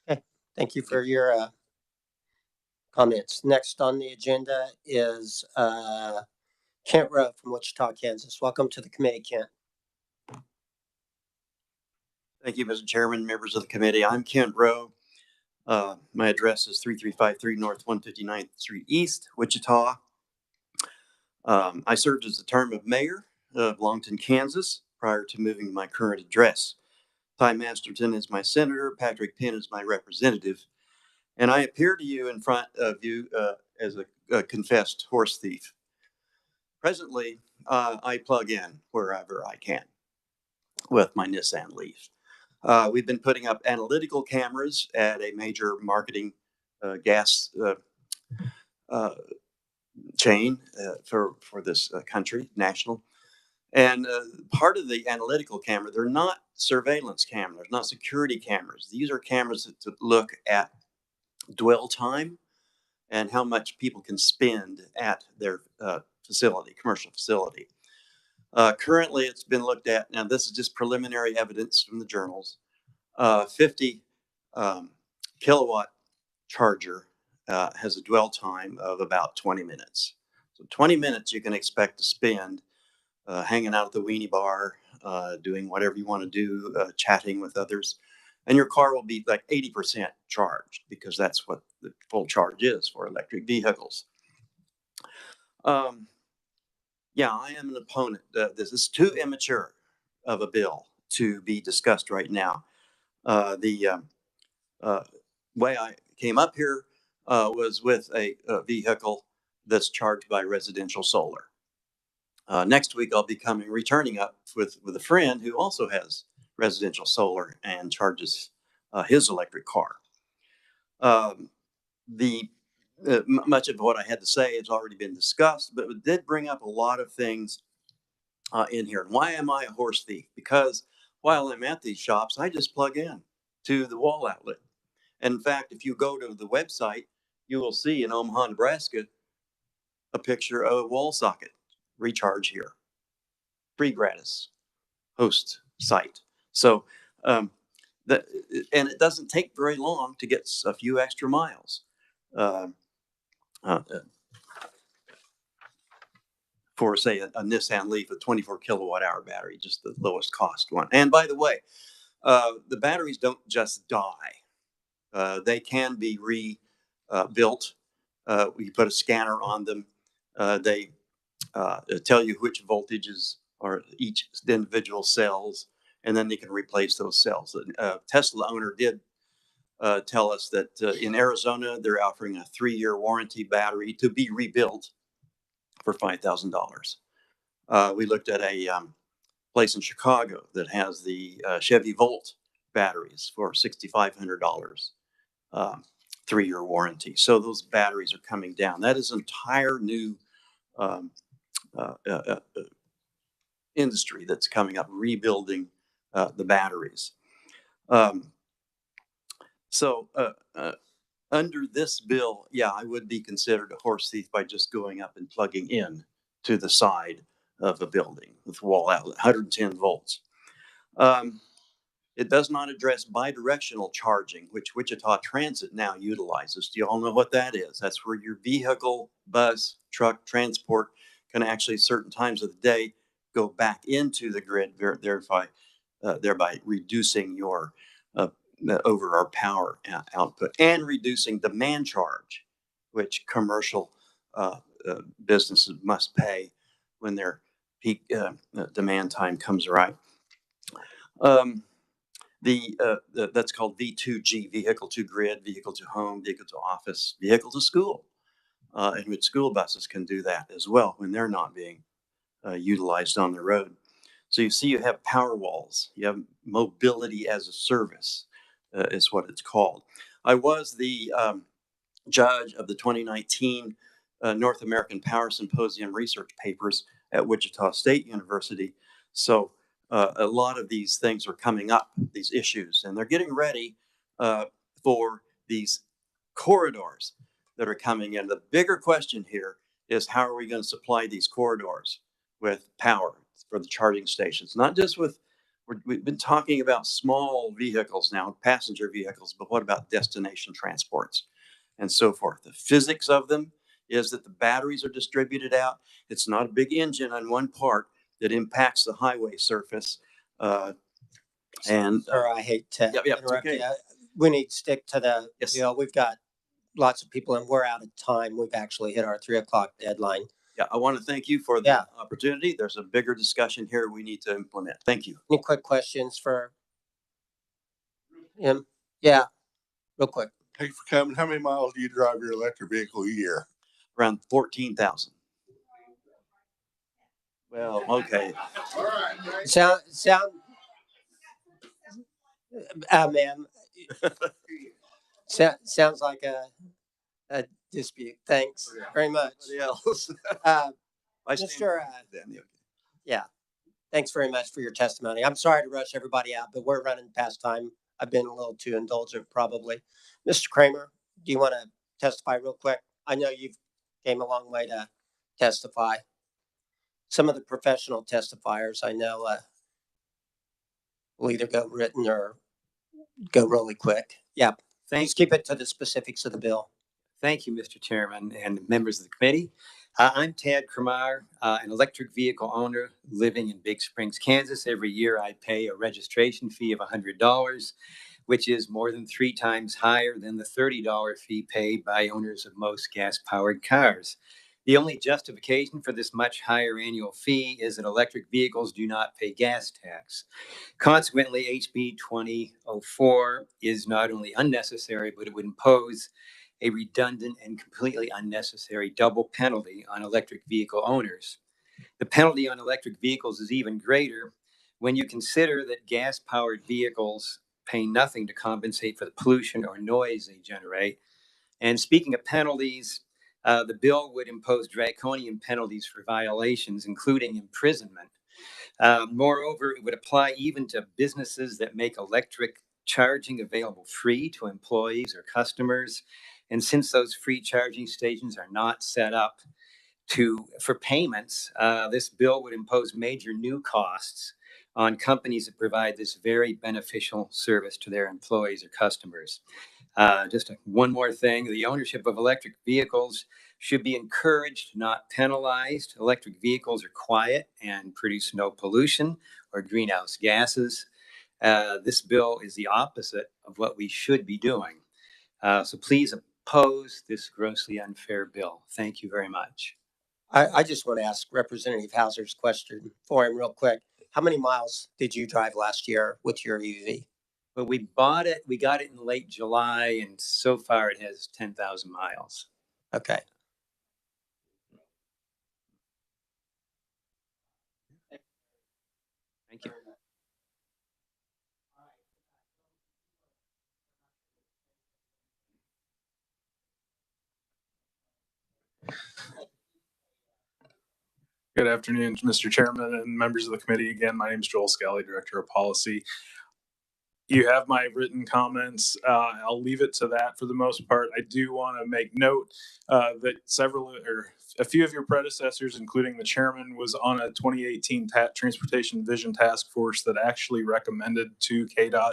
Okay, thank you for your comments. Next on the agenda is Kent Rowe from Wichita, Kansas. Welcome to the committee, Kent. Thank you, Mr. Chairman, members of the committee. I'm Kent Rowe. My address is 3353 North 159th Street East, Wichita. I served as the term of mayor of Longton, Kansas, prior to moving to my current address. Ty Masterton is my senator, Patrick Penn is my representative, and I appear to you in front of you as a confessed horse thief. Presently, I plug in wherever I can with my Nissan Leaf. We've been putting up analytical cameras at a major marketing gas chain for this country, national. And part of the analytical camera, they're not surveillance cameras, not security cameras. These are cameras that look at dwell time and how much people can spend at their facility, commercial facility. Currently, it's been looked at, now this is just preliminary evidence from the journals, 50 kilowatt charger has a dwell time of about 20 minutes. So 20 minutes you can expect to spend hanging out at the weenie bar, doing whatever you want to do, chatting with others. And your car will be like 80% charged because that's what the full charge is for electric vehicles. Yeah, I am an opponent. This is too immature of a bill to be discussed right now. The way I came up here was with a vehicle that's charged by residential solar. Next week, I'll be returning up with a friend who also has residential solar and charges his electric car. Much of what I had to say has already been discussed, but it did bring up a lot of things in here. And why am I a horse thief? Because while I'm at these shops, I just plug in to the wall outlet. And in fact, if you go to the website, you will see in Omaha, Nebraska, a picture of a wall socket. Recharge here. Free gratis host site. So, and it doesn't take very long to get a few extra miles. For say a Nissan Leaf, a 24 kilowatt hour battery, just the lowest cost one. And by the way, the batteries don't just die. They can be rebuilt. We put a scanner on them. They tell you which voltages are each individual cells, and then they can replace those cells. Tesla owner did tell us that in Arizona, they're offering a 3-year warranty battery to be rebuilt for $5,000. We looked at a place in Chicago that has the Chevy Volt batteries for $6,500, 3-year warranty. So those batteries are coming down. That is an entire new industry that's coming up, rebuilding the batteries. Under this bill, yeah, I would be considered a horse thief by just going up and plugging in to the side of a building with wall outlet, 110 volts. It does not address bidirectional charging, which Wichita Transit now utilizes. Do you all know what that is? That's where your vehicle, bus, truck, transport can actually certain times of the day go back into the grid, thereby reducing your over our power output and reducing demand charge, which commercial businesses must pay when their peak demand time comes around. That's called V2G, vehicle to grid, vehicle to home, vehicle to office, vehicle to school. And which school buses can do that as well when they're not being utilized on the road. So you see, you have power walls, you have mobility as a service. is what it's called. I was the judge of the 2019 North American Power Symposium research papers at Wichita State University. So a lot of these things are coming up, these issues, and they're getting ready for these corridors that are coming in. The bigger question here is how are we going to supply these corridors with power for the charging stations? Not just with, we've been talking about small vehicles now, passenger vehicles, but what about destination transports and so forth? The physics of them is that the batteries are distributed out. It's not a big engine on one part that impacts the highway surface. Or I hate to interrupt you. We need to stick to the, we've got lots of people and we're out of time. We've actually hit our 3 o'clock deadline. Yeah, I want to thank you for the opportunity. There's a bigger discussion here we need to implement. Thank you. Any quick questions for him? Yeah, real quick. Thank you for coming. How many miles do you drive your electric vehicle a year? Around 14,000. Well, okay. Sound, ma'am. Sounds like a dispute. Thanks very much. Else. Mr. Yeah, thanks very much for your testimony. I'm sorry to rush everybody out, but we're running past time. I've been a little too indulgent, probably. Mr. Kramer, do you want to testify real quick? I know you've came a long way to testify. Some of the professional testifiers I know will either go written or go really quick. Yeah, please keep it to the specifics of the bill. Thank you, Mr. Chairman and members of the committee. I'm Tad Kremar, an electric vehicle owner living in Big Springs, Kansas. Every year I pay a registration fee of $100, which is more than 3 times higher than the $30 fee paid by owners of most gas-powered cars. The only justification for this much higher annual fee is that electric vehicles do not pay gas tax. Consequently, HB 2004 is not only unnecessary, but it would impose a redundant and completely unnecessary double penalty on electric vehicle owners. The penalty on electric vehicles is even greater when you consider that gas-powered vehicles pay nothing to compensate for the pollution or noise they generate. And speaking of penalties, the bill would impose draconian penalties for violations, including imprisonment. Moreover, it would apply even to businesses that make electric charging available free to employees or customers. And since those free charging stations are not set up for payments, this bill would impose major new costs on companies that provide this very beneficial service to their employees or customers. Just one more thing, the ownership of electric vehicles should be encouraged, not penalized. Electric vehicles are quiet and produce no pollution or greenhouse gases. This bill is the opposite of what we should be doing. So please oppose this grossly unfair bill. Thank you very much. I just want to ask Representative Hauser's question for him real quick. How many miles did you drive last year with your EV? Well, we got it in late July, and so far it has 10,000 miles. Okay. Thank you. Good afternoon, Mr. Chairman and members of the committee. Again, my name is Joel Scally, Director of Policy. You have my written comments. I'll leave it to that for the most part. I do want to make note that a few of your predecessors, including the chairman, was on a 2018 Transportation Vision Task Force that actually recommended to KDOT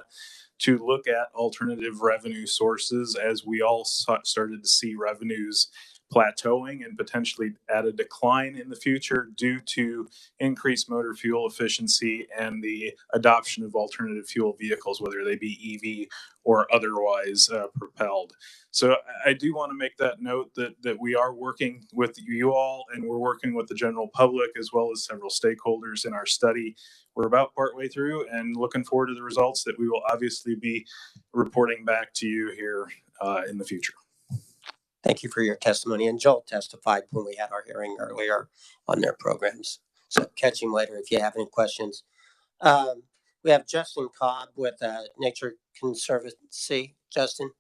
to look at alternative revenue sources as we all started to see revenues plateauing and potentially at a decline in the future due to increased motor fuel efficiency and the adoption of alternative fuel vehicles, whether they be EV or otherwise propelled. So I do want to make that note that we are working with you all and we're working with the general public as well as several stakeholders in our study. We're about partway through and looking forward to the results that we will obviously be reporting back to you here in the future. Thank you for your testimony. And Joel testified when we had our hearing earlier on their programs. So catch him later if you have any questions. We have Justin Cobb with Nature Conservancy. Justin,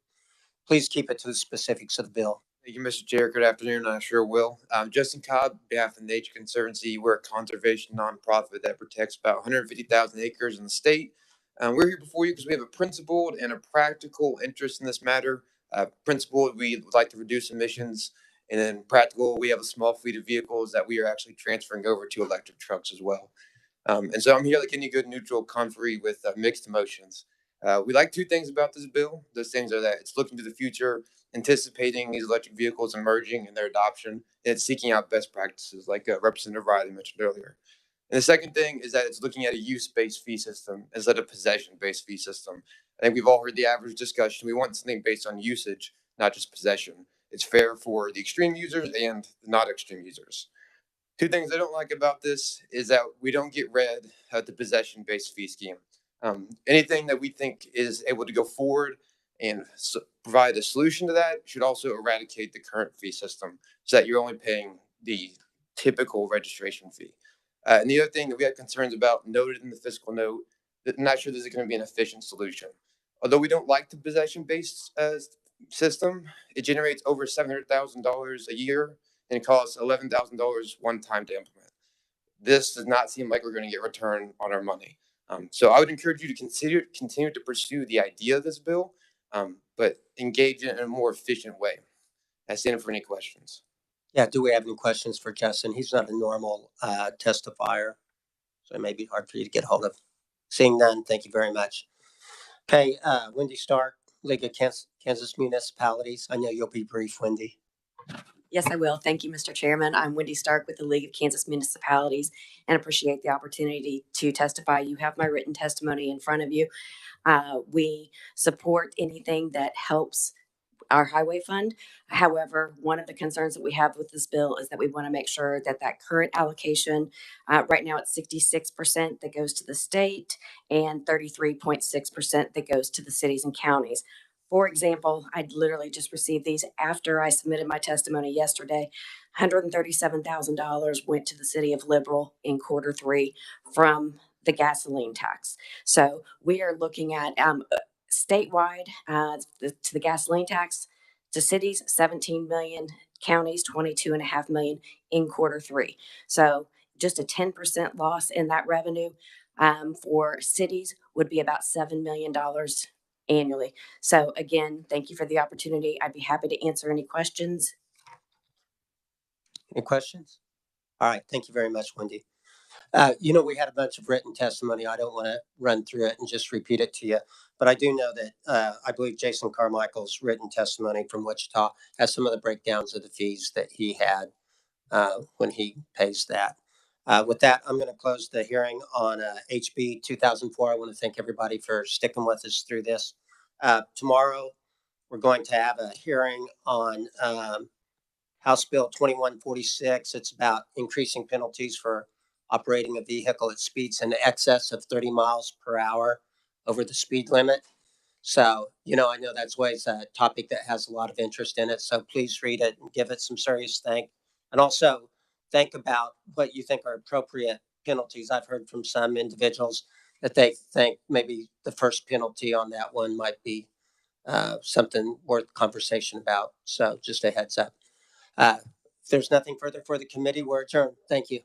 please keep it to the specifics of the bill. Thank you, Mr. Chair. Good afternoon. I sure will. Justin Cobb, on behalf of Nature Conservancy, we're a conservation nonprofit that protects about 150,000 acres in the state. We're here before you because we have a principled and a practical interest in this matter. Principled, we would like to reduce emissions, and then practical, we have a small fleet of vehicles that we are actually transferring over to electric trucks as well. And so I'm here like any good neutral conferee with mixed emotions. We like two things about this bill. Those things are that it's looking to the future, anticipating these electric vehicles emerging and their adoption, and it's seeking out best practices like Representative Riley mentioned earlier. And the second thing is that it's looking at a use-based fee system instead of possession-based fee system. I think we've all heard the average discussion. We want something based on usage, not just possession. It's fair for the extreme users and the not extreme users. Two things I don't like about this is that we don't get rid of the possession-based fee scheme. Anything that we think is able to go forward and provide a solution to that should also eradicate the current fee system so that you're only paying the typical registration fee. And the other thing that we had concerns about noted in the fiscal note, that I'm not sure this is going to be an efficient solution. Although we don't like the possession-based system, it generates over $700,000 a year and it costs $11,000 one time to implement. This does not seem like we're going to get return on our money. So I would encourage you to continue to pursue the idea of this bill, but engage in a more efficient way. I stand for any questions. Yeah, do we have any questions for Justin? He's not a normal testifier, so it may be hard for you to get hold of. Seeing none, thank you very much. Okay, Wendy Stark, League of Kansas Municipalities. I know you'll be brief, Wendy. Yes, I will. Thank you, Mr. Chairman. I'm Wendy Stark with the League of Kansas Municipalities and appreciate the opportunity to testify. You have my written testimony in front of you. We support anything that helps our highway fund. However, one of the concerns that we have with this bill is that we want to make sure that that current allocation, right now it's 66% that goes to the state and 33.6% that goes to the cities and counties. For example, I literally just received these after I submitted my testimony yesterday. $137,000 went to the city of Liberal in quarter 3 from the gasoline tax. So we are looking at statewide to the gasoline tax, to cities 17 million, counties 22.5 million in quarter 3. So just a 10% loss in that revenue for cities would be about $7 million annually. So again, thank you for the opportunity. I'd be happy to answer any questions. Any questions? All right, thank you very much, Wendy. We had a bunch of written testimony. I don't want to run through it and just repeat it to you, but I do know that I believe Jason Carmichael's written testimony from Wichita has some of the breakdowns of the fees that he had when he pays that. With that, I'm going to close the hearing on HB 2004. I want to thank everybody for sticking with us through this. Tomorrow, we're going to have a hearing on House Bill 2146. It's about increasing penalties for operating a vehicle at speeds in excess of 30 miles per hour over the speed limit. So, I know that's always a topic that has a lot of interest in it. So please read it and give it some serious think. And also think about what you think are appropriate penalties. I've heard from some individuals that they think maybe the first penalty on that one might be something worth conversation about. So just a heads up. If there's nothing further for the committee, we're adjourned. Thank you.